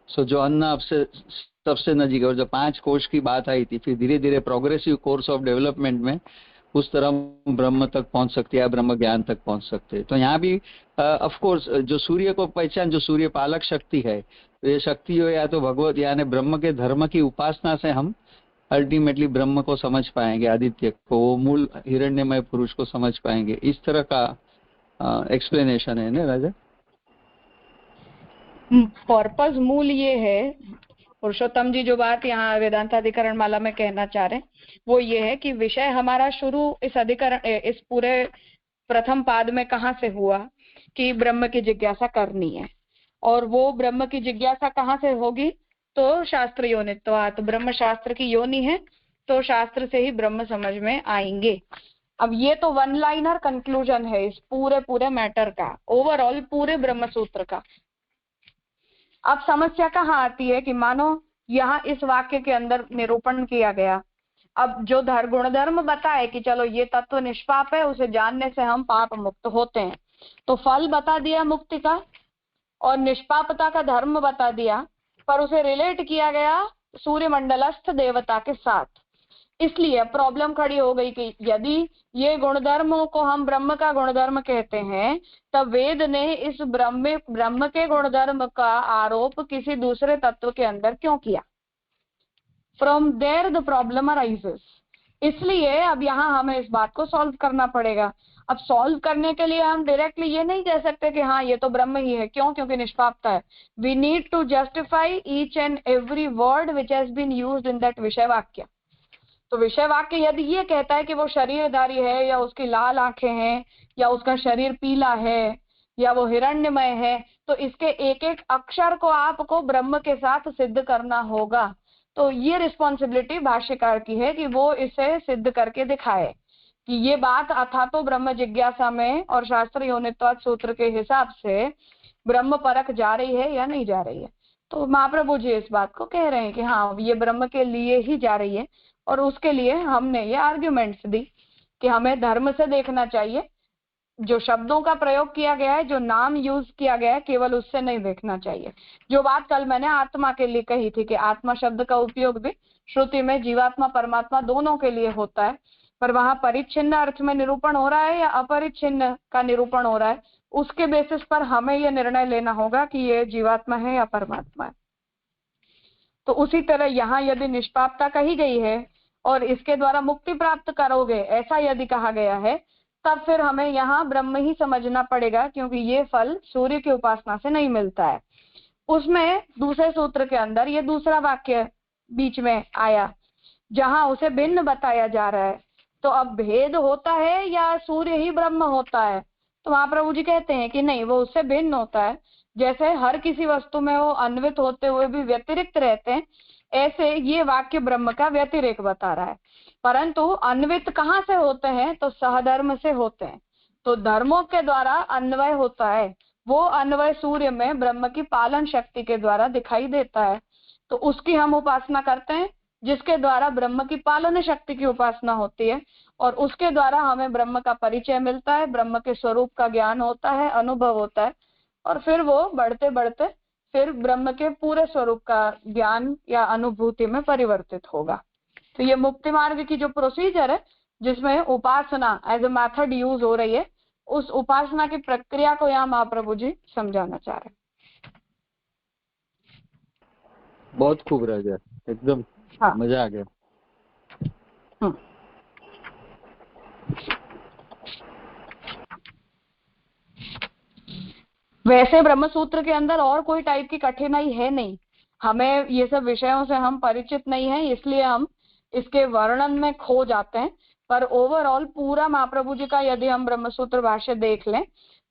सो जो अन्न अब से सबसे नजीक, और जो 5 कोश की बात आई थी, फिर धीरे धीरे प्रोग्रेसिव कोर्स ऑफ डेवलपमेंट में उस तरह ब्रह्म तक पहुंच सकते हैं, ब्रह्म ज्ञान तक पहुंच सकते हैं। तो यहाँ भी ऑफ कोर्स जो सूर्य को पहचान, जो सूर्य पालक शक्ति है, तो ये शक्ति हो या तो भगवत यानी ब्रह्म के धर्म की उपासना से हम अल्टीमेटली ब्रह्म को समझ पाएंगे, आदित्य को, वो मूल हिरण्यमय पुरुष को समझ पाएंगे। इस तरह का एक्सप्लेनेशन है ना राजा? पर्पस मूल ये है पुरुषोत्तम जी जो बात यहाँ वेदांत अधिकरण माला में कहना चाह रहे हैं वो ये है कि विषय हमारा शुरू इस अधिकरण इस पूरे प्रथम पाद में कहाँ से हुआ कि ब्रह्म की जिज्ञासा करनी है, और वो ब्रह्म की जिज्ञासा कहाँ से होगी, तो शास्त्र योनित्वात्, ब्रह्म शास्त्र की योनि है तो शास्त्र से ही ब्रह्म समझ में आएंगे। अब ये तो वन लाइनर कंक्लूजन है इस पूरे मैटर का, ओवरऑल पूरे ब्रह्म सूत्र का। अब समस्या कहाँ आती है कि मानो यहाँ इस वाक्य के अंदर निरूपण किया गया, अब जो गुणधर्म बताए कि चलो ये तत्व निष्पाप है, उसे जानने से हम पाप मुक्त होते हैं, तो फल बता दिया मुक्ति का और निष्पापता का धर्म बता दिया, पर उसे रिलेट किया गया सूर्यमंडलस्थ देवता के साथ। इसलिए प्रॉब्लम खड़ी हो गई कि यदि ये गुणधर्मों को हम ब्रह्म का गुणधर्म कहते हैं, तब वेद ने इस ब्रह्म के गुणधर्म का आरोप किसी दूसरे तत्व के अंदर क्यों किया? From there the problem arises. इसलिए अब यहाँ हमें इस बात को सॉल्व करना पड़ेगा। अब सॉल्व करने के लिए हम डायरेक्टली ये नहीं कह सकते कि हाँ ये तो ब्रह्म ही है, क्यों? क्योंकि निष्पापता है। We need to justify each and every word which has been used in that विषय वाक्य। तो विषय वाक्य यदि ये कहता है कि वो शरीरधारी है, या उसकी लाल आंखें हैं, या उसका शरीर पीला है, या वो हिरण्यमय है, तो इसके एक एक अक्षर को आपको ब्रह्म के साथ सिद्ध करना होगा। तो ये रिस्पॉन्सिबिलिटी भाष्यकार की है कि वो इसे सिद्ध करके दिखाए कि ये बात अथा तो ब्रह्म जिज्ञासा में और शास्त्र योनित्वात् सूत्र के हिसाब से ब्रह्म परख जा रही है या नहीं जा रही है। तो महाप्रभु जी इस बात को कह रहे हैं कि हाँ ये ब्रह्म के लिए ही जा रही है, और उसके लिए हमने ये आर्ग्यूमेंट्स दी कि हमें धर्म से देखना चाहिए, जो शब्दों का प्रयोग किया गया है, जो नाम यूज किया गया है, केवल उससे नहीं देखना चाहिए। जो बात कल मैंने आत्मा के लिए कही थी कि आत्मा शब्द का उपयोग भी श्रुति में जीवात्मा परमात्मा दोनों के लिए होता है, पर वहां परिच्छिन्न अर्थ में निरूपण हो रहा है या अपरिच्छिन्न का निरूपण हो रहा है, उसके बेसिस पर हमें यह निर्णय लेना होगा कि ये जीवात्मा है या परमात्मा है। तो उसी तरह यहाँ यदि निष्पापता कही गई है और इसके द्वारा मुक्ति प्राप्त करोगे ऐसा यदि कहा गया है, तब फिर हमें यहाँ ब्रह्म ही समझना पड़ेगा, क्योंकि ये फल सूर्य की उपासना से नहीं मिलता है। उसमें दूसरे सूत्र के अंदर ये दूसरा वाक्य बीच में आया जहां उसे भिन्न बताया जा रहा है। तो अब भेद होता है या सूर्य ही ब्रह्म होता है? तो महाप्रभु जी कहते हैं कि नहीं, वो उससे भिन्न होता है। जैसे हर किसी वस्तु में वो अन्वित होते हुए भी व्यतिरिक्त रहते हैं, ऐसे ये वाक्य ब्रह्म का व्यतिरेक बता रहा है। परंतु अन्वित कहाँ से होते हैं? तो सहधर्म से होते हैं। तो धर्मों के द्वारा अन्वय होता है, वो अन्वय सूर्य में ब्रह्म की पालन शक्ति के द्वारा दिखाई देता है। तो उसकी हम उपासना करते हैं, जिसके द्वारा ब्रह्म की पालन शक्ति की उपासना होती है, और उसके द्वारा हमें ब्रह्म का परिचय मिलता है, ब्रह्म के स्वरूप का ज्ञान होता है, अनुभव होता है, और फिर वो बढ़ते बढ़ते फिर ब्रह्म के पूरे स्वरूप का ज्ञान या अनुभूति में परिवर्तित होगा। तो ये मुक्ति मार्ग की जो प्रोसीजर है, जिसमें उपासना एज ए मेथड यूज हो रही है, उस उपासना की प्रक्रिया को यहाँ महाप्रभु जी समझाना चाह रहे हैं। बहुत खूब राजा, एकदम हाँ। मजा आ गया। वैसे ब्रह्म सूत्र के अंदर और कोई टाइप की कठिनाई है नहीं, हमें ये सब विषयों से हम परिचित नहीं है, इसलिए हम इसके वर्णन में खो जाते हैं। पर ओवरऑल पूरा महाप्रभु जी का यदि हम ब्रह्म सूत्र भाष्य देख लें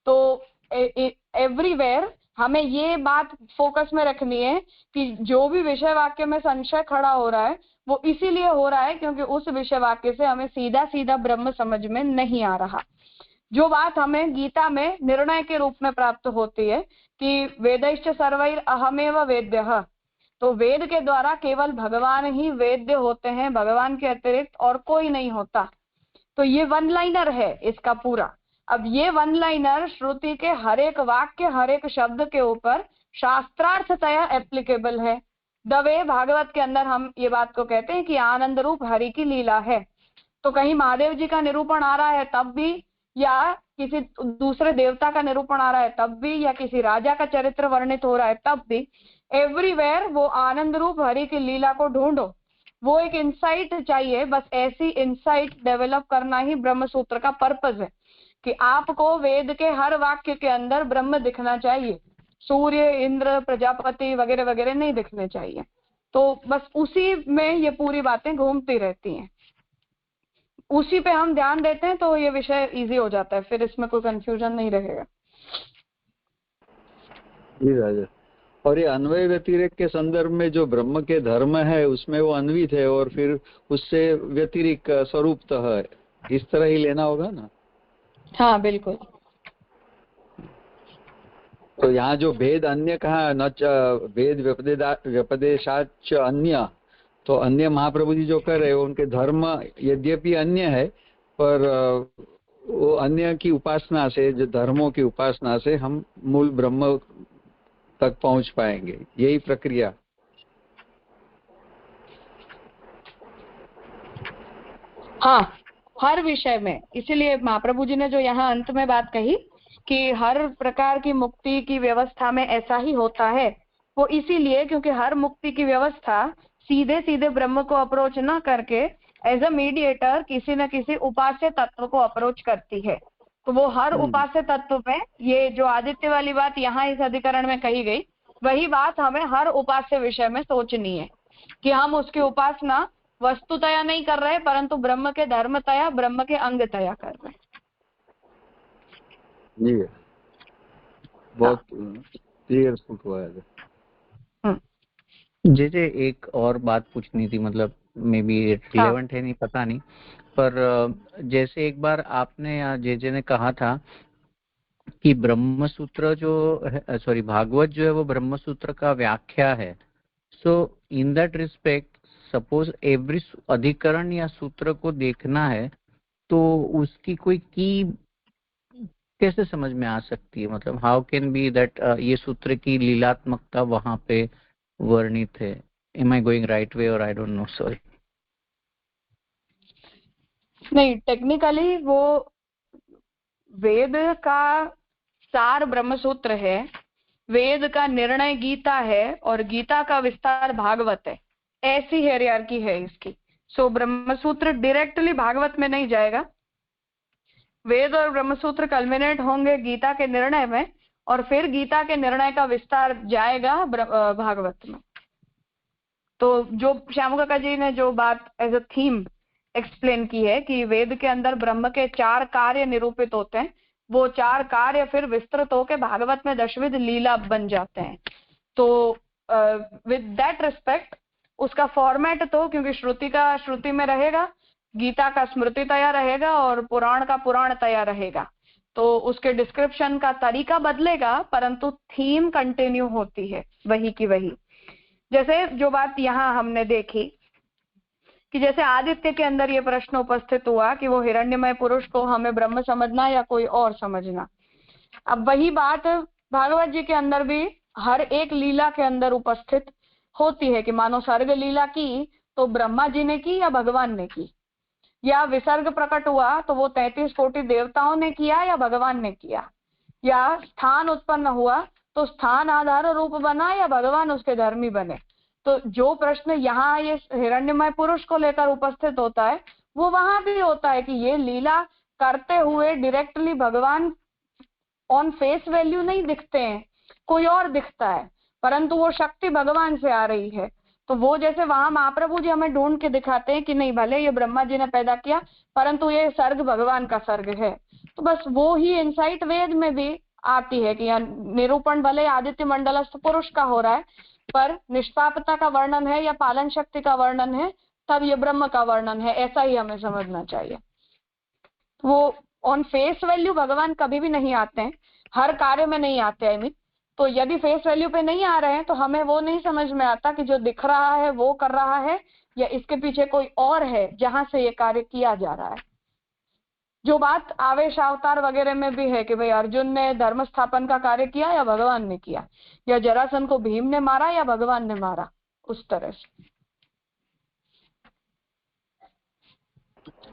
तो एवरीवेयर हमें ये बात फोकस में रखनी है कि जो भी विषय वाक्य में संशय खड़ा हो रहा है वो इसीलिए हो रहा है क्योंकि उस विषय वाक्य से हमें सीधा सीधा ब्रह्म समझ में नहीं आ रहा। जो बात हमें गीता में निर्णय के रूप में प्राप्त होती है कि वेदैश्च सर्वैर अहमेव वेद्यः, तो वेद के द्वारा केवल भगवान ही वेद्य होते हैं, भगवान के अतिरिक्त और कोई नहीं होता। तो ये वन लाइनर है इसका पूरा। अब ये वन लाइनर श्रुति के हर एक वाक्य, हर एक शब्द के ऊपर शास्त्रार्थतया एप्लीकेबल है। द वे भागवत के अंदर हम ये बात को कहते हैं कि आनंद रूप हरि की लीला है। तो कहीं महादेव जी का निरूपण आ रहा है तब भी, या किसी दूसरे देवता का निरूपण आ रहा है तब भी, या किसी राजा का चरित्र वर्णित हो रहा है तब भी, एवरीवेयर वो आनंद रूप हरि की लीला को ढूंढो। वो एक इंसाइट चाहिए, बस ऐसी इंसाइट डेवलप करना ही ब्रह्म सूत्र का पर्पस है कि आपको वेद के हर वाक्य के अंदर ब्रह्म दिखना चाहिए, सूर्य, इंद्र, प्रजापति वगैरह वगैरह नहीं दिखने चाहिए। तो बस उसी में ये पूरी बातें घूमती रहती हैं, उसी पे हम ध्यान देते हैं तो ये विषय इजी हो जाता है, फिर इसमें कोई कंफ्यूजन नहीं रहेगा। जी राजा। और ये अन्वय व्यतिरेक के संदर्भ में जो ब्रह्म के धर्म है उसमें वो अन्वित है और फिर उससे व्यतिरिक्त स्वरूपतः है, इस तरह ही लेना होगा ना? हाँ बिल्कुल। तो यहाँ जो भेद अन्य कहा न भेद व्यपदेशाच अन्य, तो अन्य महाप्रभु जी जो कर रहे हैं उनके धर्म यद्यपि अन्य है पर वो अन्य की उपासना से, जो धर्मों की उपासना से हम मूल ब्रह्म तक पहुंच पाएंगे, यही प्रक्रिया। हाँ, हर विषय में, इसीलिए महाप्रभु जी ने जो यहाँ अंत में बात कही कि हर प्रकार की मुक्ति की व्यवस्था में ऐसा ही होता है, वो इसीलिए क्योंकि हर मुक्ति की व्यवस्था सीधे सीधे ब्रह्म को अप्रोच न करके एज अ मीडिएटर किसी न किसी उपास्य तत्व को अप्रोच करती है। तो वो हर उपास्य तत्व में, ये जो आदित्य वाली बात यहाँ इस अधिकरण में कही गई, वही बात हमें हर उपास्य विषय में सोचनी है कि हम उसकी उपासना वस्तुतया नहीं कर रहे परंतु ब्रह्म के धर्मतया, ब्रह्म के अंगतया कर रहे हैं। जी बहुत क्लियर फुट हुआ है। जैसे एक और बात पूछनी थी, मतलब मे बी रिलेवेंट है नहीं पता नहीं, पर जैसे एक बार आपने या जे ने कहा था कि ब्रह्म सूत्र जो सॉरी भागवत जो है वो ब्रह्म सूत्र का व्याख्या है। So in that respect suppose every अधिकरण या सूत्र को देखना है तो उसकी कोई की कैसे समझ में आ सकती है, मतलब हाउ कैन बी दैट ये सूत्र की लीलात्मकता वहां पे वर्णित है? Am I going right way और आई डोंट नो, सॉरी। नहीं, टेक्निकली वो वेद का सार ब्रह्म सूत्र है, वेद का निर्णय गीता है और गीता का विस्तार भागवत है, ऐसी हायरार्की है इसकी। सो ब्रह्म सूत्र डायरेक्टली भागवत में नहीं जाएगा, वेद और ब्रह्म सूत्र कल्मिनेट होंगे गीता के निर्णय में और फिर गीता के निर्णय का विस्तार जाएगा भागवत में। तो जो श्याम काका जी ने जो बात एज अ थीम एक्सप्लेन की है कि वेद के अंदर ब्रह्म के 4 कार्य निरूपित होते हैं, वो 4 कार्य फिर विस्तृत होकर भागवत में दशविध लीला बन जाते हैं। तो विद दैट रिस्पेक्ट उसका फॉर्मेट तो क्योंकि श्रुति का श्रुति में रहेगा, गीता का स्मृति तैयार रहेगा और पुराण का पुराण तैयार रहेगा, तो उसके डिस्क्रिप्शन का तरीका बदलेगा परंतु थीम कंटिन्यू होती है वही की वही। जैसे जो बात यहाँ हमने देखी कि जैसे आदित्य के अंदर ये प्रश्न उपस्थित हुआ कि वो हिरण्यमय पुरुष को हमें ब्रह्म समझना या कोई और समझना। अब वही बात भागवत जी के अंदर भी हर एक लीला के अंदर उपस्थित होती है कि मानो सर्ग लीला की तो ब्रह्मा जी ने की या भगवान ने की, या विसर्ग प्रकट हुआ तो वो 33 कोटि देवताओं ने किया या भगवान ने किया, या स्थान उत्पन्न हुआ तो स्थान आधार रूप बना या भगवान उसके धर्मी बने। तो जो प्रश्न यहाँ ये हिरण्यमय पुरुष को लेकर उपस्थित होता है वो वहां भी होता है कि ये लीला करते हुए डायरेक्टली भगवान ऑन फेस वैल्यू नहीं दिखते हैं, कोई और दिखता है परंतु वो शक्ति भगवान से आ रही है। तो वो जैसे वहां महाप्रभु जी हमें ढूंढ के दिखाते हैं कि नहीं भले ये ब्रह्मा जी ने पैदा किया परंतु ये सर्ग भगवान का सर्ग है। तो बस वो ही इंसाइट वेद में भी आती है कि निरूपण भले आदित्य मंडलस्थ पुरुष का हो रहा है पर निष्पापता का वर्णन है या पालन शक्ति का वर्णन है तब ये ब्रह्म का वर्णन है, ऐसा ही हमें समझना चाहिए। वो ऑन फेस वैल्यू भगवान कभी भी नहीं आते हैं, हर कार्य में नहीं आते हैं। तो यदि फेस वैल्यू पे नहीं आ रहे हैं तो हमें वो नहीं समझ में आता कि जो दिख रहा है वो कर रहा है या इसके पीछे कोई और है जहां से ये कार्य किया जा रहा है। जो बात आवेश अवतार वगैरह में भी है कि भाई अर्जुन ने धर्म स्थापन का कार्य किया या भगवान ने किया, या जरासन को भीम ने मारा या भगवान ने मारा, उस तरह से।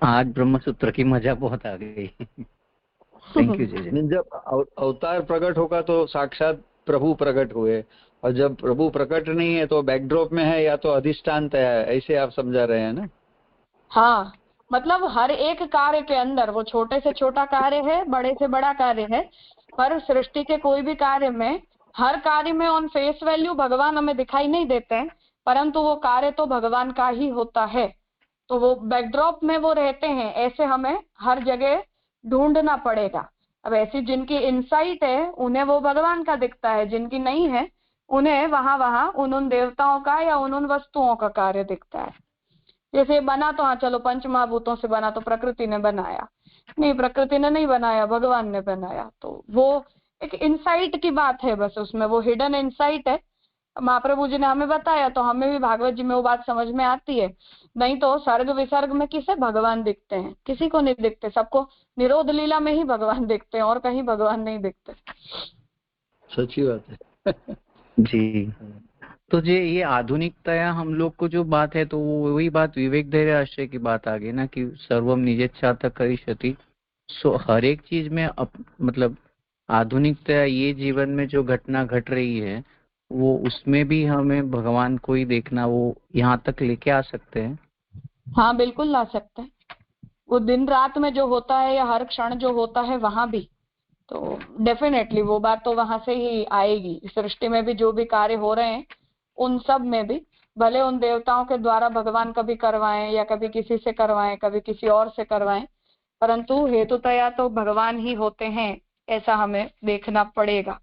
आज ब्रह्म सूत्र की मजा बहुत आ गई। थैंक यू जी। जब अवतार प्रकट होगा तो साक्षात प्रभु प्रकट हुए, और जब प्रभु प्रकट नहीं है तो बैकड्रॉप में है या तो अधिष्ठान है, ऐसे आप समझा रहे हैं ना? हाँ, मतलब हर एक कार्य के अंदर वो छोटे से छोटा कार्य है, बड़े से बड़ा कार्य है, पर सृष्टि के कोई भी कार्य में हर कार्य में ऑन फेस वैल्यू भगवान हमें दिखाई नहीं देते हैं परंतु वो कार्य तो भगवान का ही होता है। तो वो बैकड्रॉप में वो रहते हैं, ऐसे हमें हर जगह ढूंढना पड़ेगा। अब ऐसी जिनकी इंसाइट है उन्हें वो भगवान का दिखता है, जिनकी नहीं है उन्हें वहां वहां उन देवताओं का या उन वस्तुओं का कार्य दिखता है। जैसे बना तो हाँ चलो पंच महाभूतों से बना तो प्रकृति ने बनाया, नहीं प्रकृति ने नहीं बनाया, भगवान ने बनाया। तो वो एक इंसाइट की बात है, बस उसमें वो हिडन इंसाइट है। महाप्रभु जी ने हमें बताया तो हमें भी भागवत जी में वो बात समझ में आती है। नहीं तो सर्ग विसर्ग में किसे भगवान दिखते हैं? किसी को नहीं दिखते। सबको निरोध लीला में ही भगवान दिखते हैं और कहीं भगवान नहीं दिखते। सच्ची बात है। जी। तो ये आधुनिकता हम लोग को जो बात है तो वो वही बात विवेक धैर्य आश्रय की बात आ गई ना कि सर्वम निजेच्छात करिष्यति। सो हर एक चीज में मतलब आधुनिकता ये जीवन में जो घटना घट रही है वो उसमें भी हमें भगवान को ही देखना, वो यहाँ तक लेके आ सकते हैं। हाँ बिल्कुल ला सकते हैं। वो दिन रात में जो होता है या हर क्षण जो होता है वहां भी, तो डेफिनेटली वो बात तो वहां से ही आएगी। सृष्टि में भी जो भी कार्य हो रहे हैं उन सब में भी, भले उन देवताओं के द्वारा भगवान कभी करवाएं या कभी किसी से करवाएं, कभी किसी और से करवाएं, परंतु हेतुतया तो भगवान ही होते हैं, ऐसा हमें देखना पड़ेगा।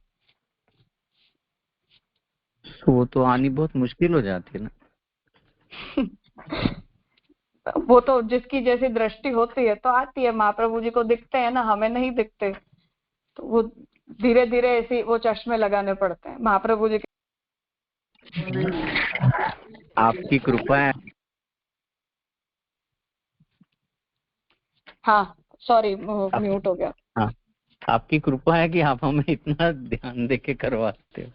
वो तो आनी बहुत मुश्किल हो जाती है ना। वो तो जिसकी जैसी दृष्टि होती है तो आती है। महाप्रभु जी को दिखते हैं ना, हमें नहीं दिखते, तो वो धीरे धीरे ऐसी वो चश्मे लगाने पड़ते हैं महाप्रभु जी के। आपकी कृपा है। हाँ सॉरी म्यूट हो गया। हाँ, आपकी कृपा है कि आप हमें इतना ध्यान देके करवाते हो।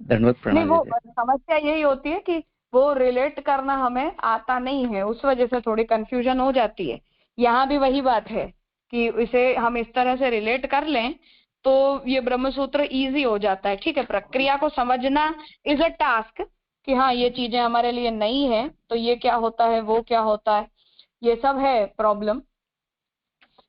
धन्यवाद नहीं, वो प्रणाम। समस्या यही होती है कि वो रिलेट करना हमें आता नहीं है, उस वजह से थोड़ी कंफ्यूजन हो जाती है। यहाँ भी वही बात है कि इसे हम इस तरह से रिलेट कर लें तो ये ब्रह्म सूत्र इजी हो जाता है। ठीक है, प्रक्रिया को समझना इज अ टास्क कि हाँ ये चीजें हमारे लिए नई है, तो ये क्या होता है, वो क्या होता है, ये सब है प्रॉब्लम।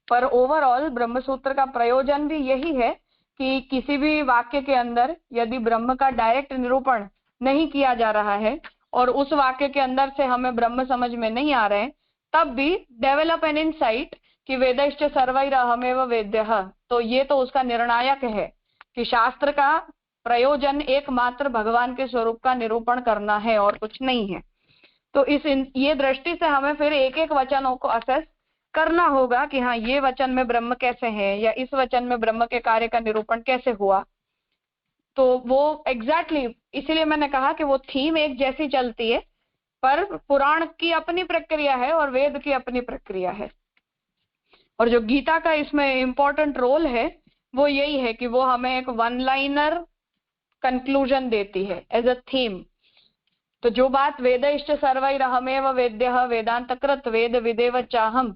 पर ओवरऑल ब्रह्म सूत्र का प्रयोजन भी यही है कि किसी भी वाक्य के अंदर यदि ब्रह्म का डायरेक्ट निरूपण नहीं किया जा रहा है और उस वाक्य के अंदर से हमें ब्रह्म समझ में नहीं आ रहे हैं, तब भी डेवलप एन इनसाइट कि वेदैश्च सर्वैरहमेव वेद्यः। तो ये तो उसका निर्णायक है कि शास्त्र का प्रयोजन एकमात्र भगवान के स्वरूप का निरूपण करना है और कुछ नहीं है। तो ये दृष्टि से हमें फिर एक एक वचनों को असेस करना होगा कि हाँ ये वचन में ब्रह्म कैसे है या इस वचन में ब्रह्म के कार्य का निरूपण कैसे हुआ। तो वो एग्जैक्टली इसलिए मैंने कहा कि वो थीम एक जैसी चलती है, पर पुराण की अपनी प्रक्रिया है और वेद की अपनी प्रक्रिया है। और जो गीता का इसमें इम्पोर्टेंट रोल है वो यही है कि वो हमें एक वन लाइनर कंक्लूजन देती है एज अ थीम। तो जो बात वेदैश्च सर्वैरहमेव वेद्यः वेदांतकृत वेद विदेव चाहम,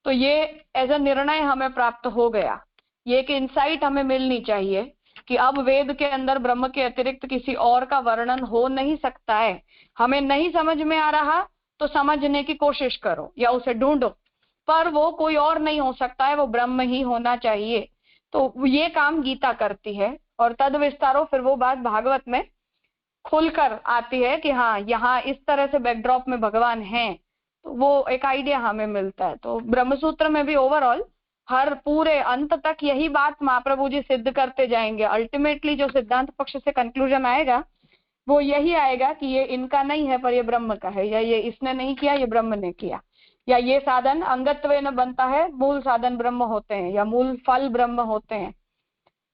तो ये एज अ निर्णय हमें प्राप्त हो गया। ये एक इंसाइट हमें मिलनी चाहिए कि अब वेद के अंदर ब्रह्म के अतिरिक्त किसी और का वर्णन हो नहीं सकता है। हमें नहीं समझ में आ रहा तो समझने की कोशिश करो या उसे ढूंढो, पर वो कोई और नहीं हो सकता है, वो ब्रह्म ही होना चाहिए। तो ये काम गीता करती है और तद विस्तारो फिर वो बात भागवत में खुलकर आती है कि हाँ यहाँ इस तरह से बैकड्रॉप में भगवान हैं, तो वो एक आइडिया हमें मिलता है। तो ब्रह्मसूत्र में भी ओवरऑल हर पूरे अंत तक यही बात महाप्रभु जी सिद्ध करते जाएंगे। अल्टीमेटली जो सिद्धांत पक्ष से कंक्लूजन आएगा वो यही आएगा कि ये इनका नहीं है पर ये ब्रह्म का है, या ये इसने नहीं किया ये ब्रह्म ने किया, या ये साधन अंगत्वेन बनता है, मूल साधन ब्रह्म होते हैं या मूल फल ब्रह्म होते हैं।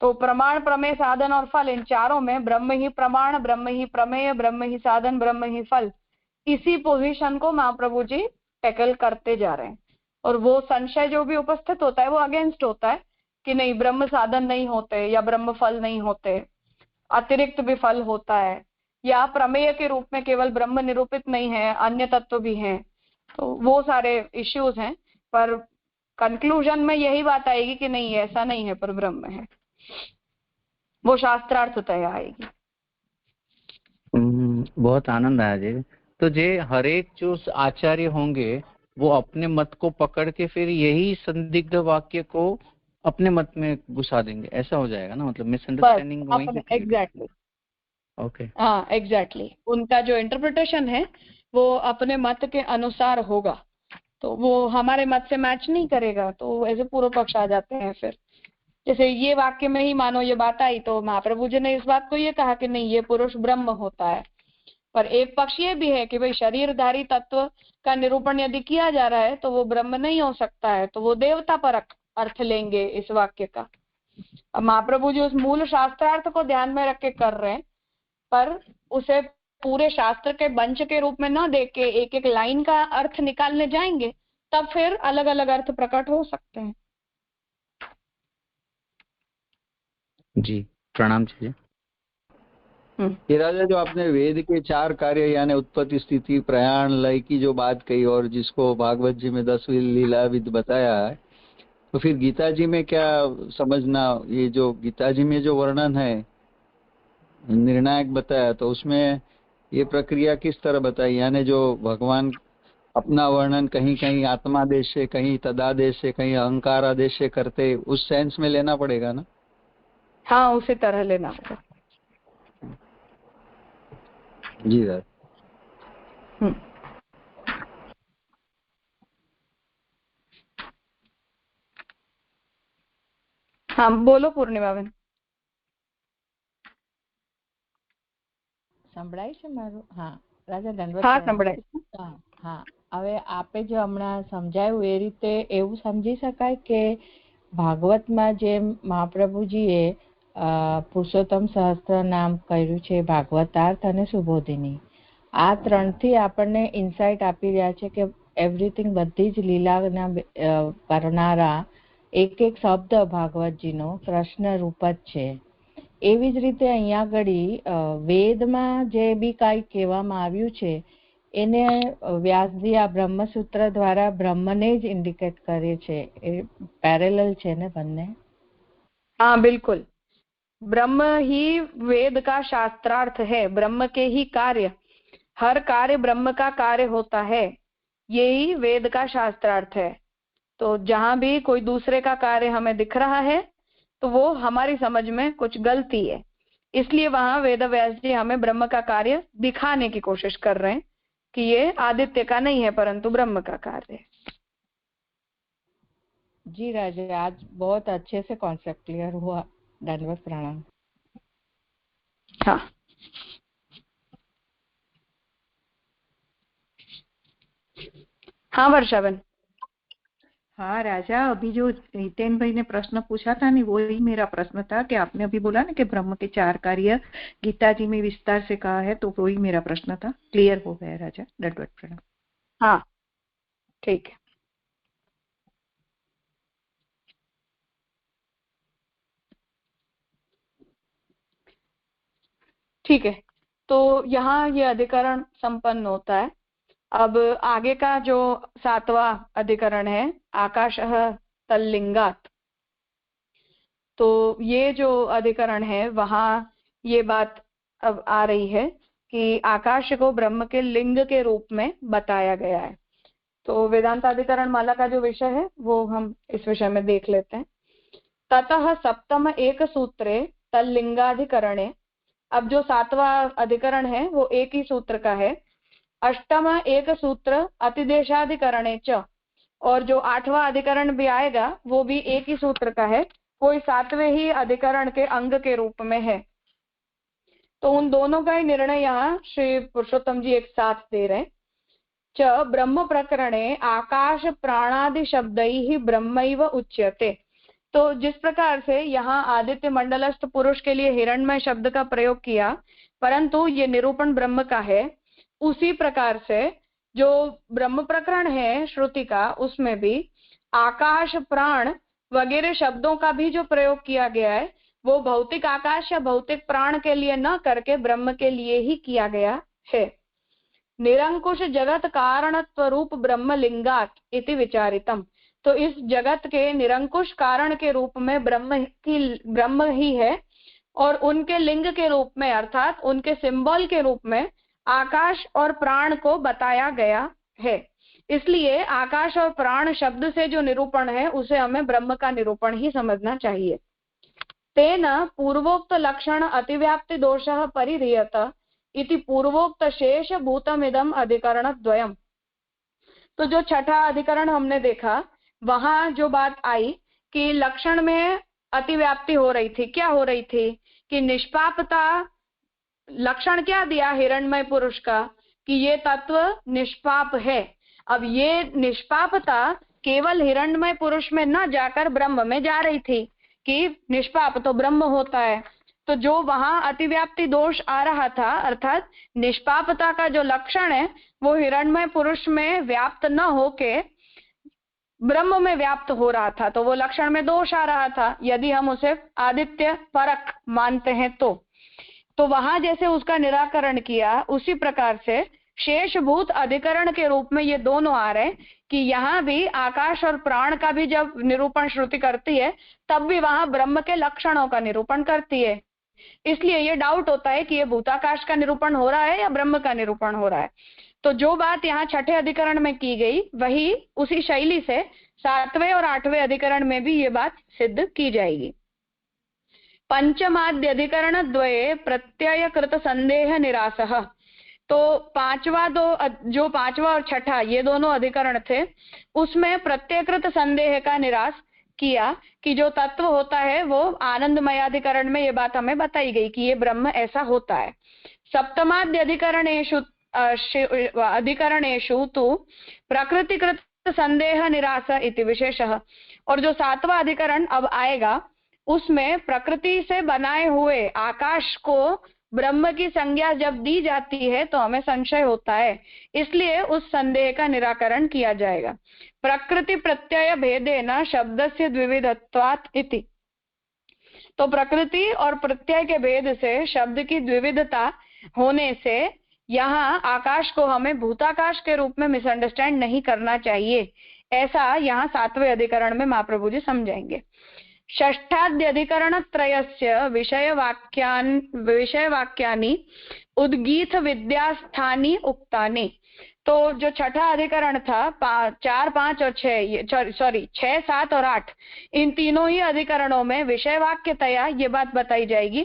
तो प्रमाण प्रमेय साधन और फल इन चारों में ब्रह्म ही प्रमाण, ब्रह्म ही प्रमेय, ब्रह्म ही साधन, ब्रह्म ही फल, इसी पोजीशन को महाप्रभु जी टैकल करते जा रहे हैं। और वो संशय जो भी उपस्थित होता है वो अगेंस्ट होता है कि नहीं ब्रह्म साधन नहीं होते या ब्रह्म फल नहीं होते, अतिरिक्त भी फल होता है, या प्रमेय के रूप में केवल ब्रह्म निरूपित नहीं है अन्य तत्व भी हैं। तो वो सारे इश्यूज हैं, पर कंक्लूजन में यही बात आएगी कि नहीं ऐसा नहीं है पर ब्रह्म है, वो शास्त्रार्थ तय आएगी। बहुत आनंद आया जी। तो जे हर एक जो आचार्य होंगे वो अपने मत को पकड़ के फिर यही संदिग्ध वाक्य को अपने मत में घुसा देंगे, ऐसा हो जाएगा ना, मतलब मिसअंडरस्टैंडिंग एग्जैक्टली ओके हाँ एग्जैक्टली उनका जो इंटरप्रिटेशन है वो अपने मत के अनुसार होगा, तो वो हमारे मत से मैच नहीं करेगा, तो ऐसे पूर्व पक्ष आ जाते हैं। फिर जैसे ये वाक्य में ही मानो ये बात आई तो महाप्रभु जी ने इस बात को ये कहा कि नहीं ये पुरुष ब्रह्म होता है, पर एक पक्ष ये भी है कि भाई शरीरधारी तत्व का निरूपण यदि किया जा रहा है तो वो ब्रह्म नहीं हो सकता है, तो वो देवता पर अर्थ लेंगे इस वाक्य का। अब महाप्रभु जी उस मूल शास्त्रार्थ को ध्यान में रख के कर रहे हैं, पर उसे पूरे शास्त्र के बंच के रूप में न देख के एक एक लाइन का अर्थ निकालने जाएंगे, तब फिर अलग अलग अर्थ प्रकट हो सकते हैं। जी प्रणाम जी। ये राजा जो आपने वेद के 4 कार्य यानी उत्पत्ति स्थिति प्रयाण लय की जो बात कही और जिसको भागवत जी में 10 लीलाविद बताया है, तो फिर गीता जी में क्या समझना, ये जो गीता जी में जो वर्णन है निर्णायक बताया, तो उसमें ये प्रक्रिया किस तरह बताई, यानी जो भगवान अपना वर्णन कहीं कहीं आत्मादेश से, कहीं तदादेश से, कहीं अहंकार आदेश से करते, उस सेंस में लेना पड़ेगा ना? हाँ उसी तरह लेना पड़ेगा जी सर। हाँ बोलो पूर्णिमा बेन। સંભળાય છે મારું? હા રાજા દંડવત હા પ્રણામ. સંભળાય છે. હા હવે આપે જો હમણાં સમજાયું એ રીતે એવું સમજી શકાય કે ભાગવતમાં જેમ મહાપ્રભુજીએ પુરુષોત્તમ સહસ્ત્ર નામ કર્યું છે, ભાગવતાર્થ અને સુબોધિની, આ ત્રણથી આપણને ઇન્સાઇટ આપી રહ્યા છે કે એવરીથિંગ બધી જ લીલાના કરનારા એક એક શબ્દ ભાગવતજીનો કૃષ્ણ રૂપ જ છે. એવી જ રીતે અહીંયા આગળ વેદમાં જે બી કાંઈ કહેવામાં આવ્યું છે એને વ્યાસજી આ બ્રહ્મસૂત્ર દ્વારા બ્રહ્મને જ ઇન્ડિકેટ કરે છે. એ પેરેલલ છે ને બંને? हाँ बिल्कुल, ब्रह्म ही वेद का शास्त्रार्थ है, ब्रह्म के ही कार्य, हर कार्य ब्रह्म का कार्य होता है, यही वेद का शास्त्रार्थ है। तो जहां भी कोई दूसरे का कार्य हमें दिख रहा है तो वो हमारी समझ में कुछ गलती है, इसलिए वहां वेद व्यास जी हमें ब्रह्म का कार्य दिखाने की कोशिश कर रहे हैं कि ये आदित्य का नहीं है परंतु ब्रह्म का कार्य है। जी राजा, आज बहुत अच्छे से कॉन्सेप्ट क्लियर हुआ. दंडवत प्रणाम. हाँ हाँ वर्षा बहन. हाँ राजा, अभी जो हितेन भाई ने प्रश्न पूछा था नहीं, वो ही मेरा प्रश्न था कि आपने अभी बोला ना कि ब्रह्म के 4 कार्य गीता जी में विस्तार से कहा है, तो वो ही मेरा प्रश्न था. क्लियर हो गया राजा. दंडवत प्रणाम. हाँ ठीक है. ठीक है, तो यहाँ ये अधिकरण संपन्न होता है. अब आगे का जो 7वां अधिकरण है आकाशः तल्लिंगात्, तो ये जो अधिकरण है वहां ये बात अब आ रही है कि आकाश को ब्रह्म के लिंग के रूप में बताया गया है. तो वेदांत अधिकरण माला का जो विषय है वो हम इस विषय में देख लेते हैं. ततः सप्तम एक सूत्रे तल्लिंगाधिकरणे, अब जो 7वां अधिकरण है वो एक ही सूत्र का है. अष्टम एक सूत्र अतिदेशाधिकरणे च, और जो 8वां अधिकरण भी आएगा वो भी एक ही सूत्र का है, कोई 7वें ही अधिकरण के अंग के रूप में है. तो उन दोनों का ही निर्णय यहाँ श्री पुरुषोत्तम जी एक साथ दे रहे हैं. च ब्रह्म प्रकरणे आकाश प्राणादि शब्दैहि ब्रह्मैव उच्यते. तो जिस प्रकार से यहाँ आदित्य मंडलस्थ पुरुष के लिए हिरण्मय शब्द का प्रयोग किया परंतु ये निरूपण ब्रह्म का है, उसी प्रकार से जो ब्रह्म प्रकरण है श्रुति का उसमें भी आकाश प्राण वगैरह शब्दों का भी जो प्रयोग किया गया है वो भौतिक आकाश या भौतिक प्राण के लिए न करके ब्रह्म के लिए ही किया गया है. निरंकुश जगत कारणत्व रूप ब्रह्मलिंगात् इति विचारितम. तो इस जगत के निरंकुश कारण के रूप में ब्रह्म ही है और उनके लिंग के रूप में अर्थात उनके सिंबल के रूप में आकाश और प्राण को बताया गया है. इसलिए आकाश और प्राण शब्द से जो निरूपण है उसे हमें ब्रह्म का निरूपण ही समझना चाहिए. तेन पूर्वोक्त लक्षण अतिव्याप्ति दोषः परिह्रियत इति पूर्वोक्त शेष भूतमिदम अधिकरण द्वयम्। तो जो छठा अधिकरण हमने देखा वहां जो बात आई कि लक्षण में अतिव्याप्ति हो रही थी। क्या हो रही थी कि निष्पापता, लक्षण क्या दिया हिरण्मय पुरुष का कि ये तत्व निष्पाप है। अब ये निष्पापता केवल हिरण्मय पुरुष में न जाकर ब्रह्म में जा रही थी कि निष्पाप तो ब्रह्म होता है। तो जो वहां अतिव्याप्ति दोष आ रहा था अर्थात निष्पापता का जो लक्षण है वो हिरण्मय पुरुष में व्याप्त न होके ब्रह्म में व्याप्त हो रहा था, तो वो लक्षण में दोष आ रहा था यदि हम उसे आदित्य परक मानते हैं। तो वहां जैसे उसका निराकरण किया उसी प्रकार से शेषभूत अधिकरण के रूप में ये दोनों आ रहे कि यहाँ भी आकाश और प्राण का भी जब निरूपण श्रुति करती है तब भी वहां ब्रह्म के लक्षणों का निरूपण करती है। इसलिए ये डाउट होता है कि ये भूताकाश का निरूपण हो रहा है या ब्रह्म का निरूपण हो रहा है। तो जो बात यहाँ छठे अधिकरण में की गई वही उसी शैली से सातवें और आठवें अधिकरण में भी ये बात सिद्ध की जाएगी। पंचमाद्य अधिकरण द्वये प्रत्ययकृत संदेह निरासः। तो जो पांचवा और छठा ये दोनों अधिकरण थे उसमें प्रत्ययकृत संदेह का निराश किया कि जो तत्व होता है वो आनंदमयाधिकरण में ये बात हमें बताई गई कि ये ब्रह्म ऐसा होता है। सप्तमाद्य अधिकरणेषु तु प्रकृतिकृत संदेह निरास इति विशेषः। और जो सातवां अधिकरण अब आएगा उसमें प्रकृति से बनाए हुए आकाश को ब्रह्म की संज्ञा जब दी जाती है तो हमें संशय होता है, इसलिए उस संदेह का निराकरण किया जाएगा। प्रकृति प्रत्यय भेदेन शब्दस्य द्विविधत्वात् इति। तो प्रकृति और प्रत्यय के भेद से शब्द की द्विविधता होने से यहाँ आकाश को हमें भूताकाश के रूप में मिसअंडरस्टैंड नहीं करना चाहिए, ऐसा यहाँ सातवें अधिकरण में महाप्रभु जी समझाएंगे। षष्ठाद्यधिकरण त्रयस्य विषयवाक्यानि उद्गीत विद्यास्थानी उक्तानि। तो जो छठा अधिकरण था 4, 5 और 6, 7 और 8 इन तीनों ही अधिकरणों में विषय वाक्यतया ये बात बताई जाएगी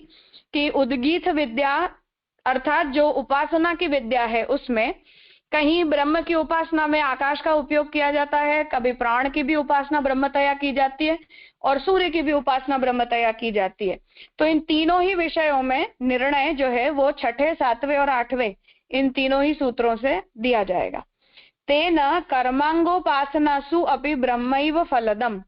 कि उद्गीत विद्या अर्थात जो उपासना की विद्या है उसमें कहीं ब्रह्म की उपासना में आकाश का उपयोग किया जाता है, कभी प्राण की भी उपासना ब्रह्मतया की जाती है और सूर्य की भी उपासना ब्रह्मतया की जाती है। तो इन तीनों ही विषयों में निर्णय जो है वो छठे, सातवें और आठवें इन तीनों ही सूत्रों से दिया जाएगा। तेन कर्मांगोपासनासु अपि ब्रह्मैव फलदम।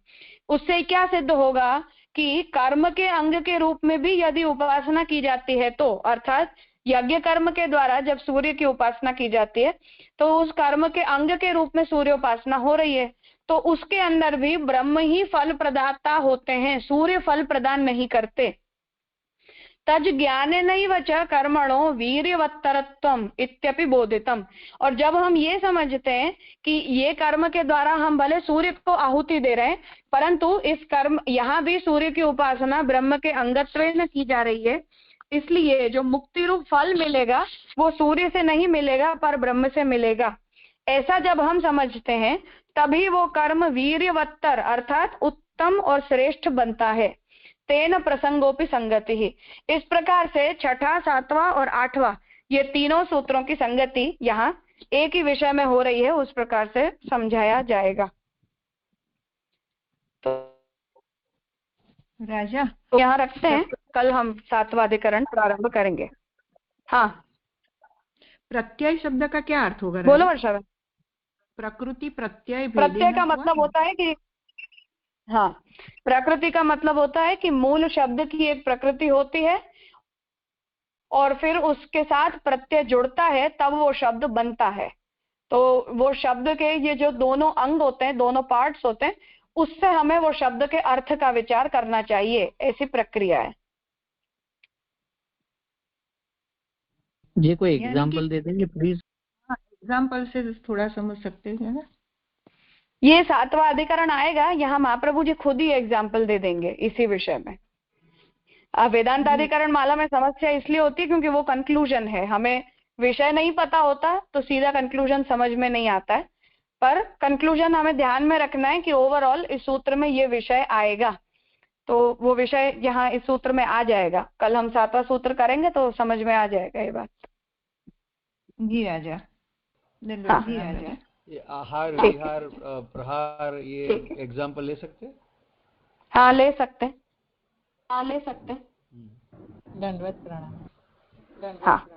उससे क्या सिद्ध होगा कि कर्म के अंग के रूप में भी यदि उपासना की जाती है तो अर्थात यज्ञ कर्म के द्वारा जब सूर्य की उपासना की जाती है तो उस कर्म के अंग के रूप में सूर्य उपासना हो रही है, तो उसके अंदर भी ब्रह्म ही फल प्रदाता होते हैं, सूर्य फल प्रदान नहीं करते। तज ज्ञानेनैव च कर्मणो वीर्यवत्तरत्वम इत्यपि बोधितम। और जब हम ये समझते हैं कि ये कर्म के द्वारा हम भले सूर्य को आहुति दे रहे हैं परंतु इस कर्म यहाँ भी सूर्य की उपासना ब्रह्म के अंगत्वेन की जा रही है, इसलिए जो मुक्ति रूप फल मिलेगा वो सूर्य से नहीं मिलेगा पर ब्रह्म से मिलेगा। ऐसा जब हम समझते हैं तभी वो कर्म वीर्यवत्तर अर्थात उत्तम और श्रेष्ठ बनता है। तेन प्रसंगोपि संगति ही। इस प्रकार से छठा, सातवां और आठवां ये तीनों सूत्रों की संगति यहाँ एक ही विषय में हो रही है, उस प्रकार से समझाया जाएगा। तो राजा तो यहाँ रखते हैं, कल हम सातवां अधिकरण प्रारंभ करेंगे। हाँ, प्रत्यय शब्द का क्या अर्थ होगा? बोलो वर्षा। प्रकृति प्रत्यय का मतलब होता है कि हाँ, प्रकृति का मतलब होता है कि मूल शब्द की एक प्रकृति होती है और फिर उसके साथ प्रत्यय जुड़ता है तब वो शब्द बनता है। तो वो शब्द के ये जो दोनों अंग होते हैं, दोनों पार्ट्स होते हैं, उससे हमें वो शब्द के अर्थ का विचार करना चाहिए, ऐसी प्रक्रिया है। जी कोई एग्जांपल दे देंगे प्लीज? एग्जांपल से थोड़ा समझ सकते हैं ना। ये सातवां अधिकरण आएगा, यहाँ महाप्रभु जी खुद ही एग्जाम्पल दे देंगे इसी विषय में। वेदांत अधिकरण माला में समस्या इसलिए होती है क्योंकि वो कंक्लूजन है, हमें विषय नहीं पता होता तो सीधा कंक्लूजन समझ में नहीं आता है, पर कंक्लूजन हमें ध्यान में रखना है कि ओवरऑल इस सूत्र में ये विषय आएगा। तो वो विषय यहाँ इस सूत्र में आ जाएगा। कल हम 7वां सूत्र करेंगे तो समझ में आ जाएगा ये बात। जी राजा। हाँ। जी राजा। ये आहार विहार प्रहार ये एग्जाम्पल ले सकते हैं? हाँ ले सकते। दंडवत प्रणाम। हाँ।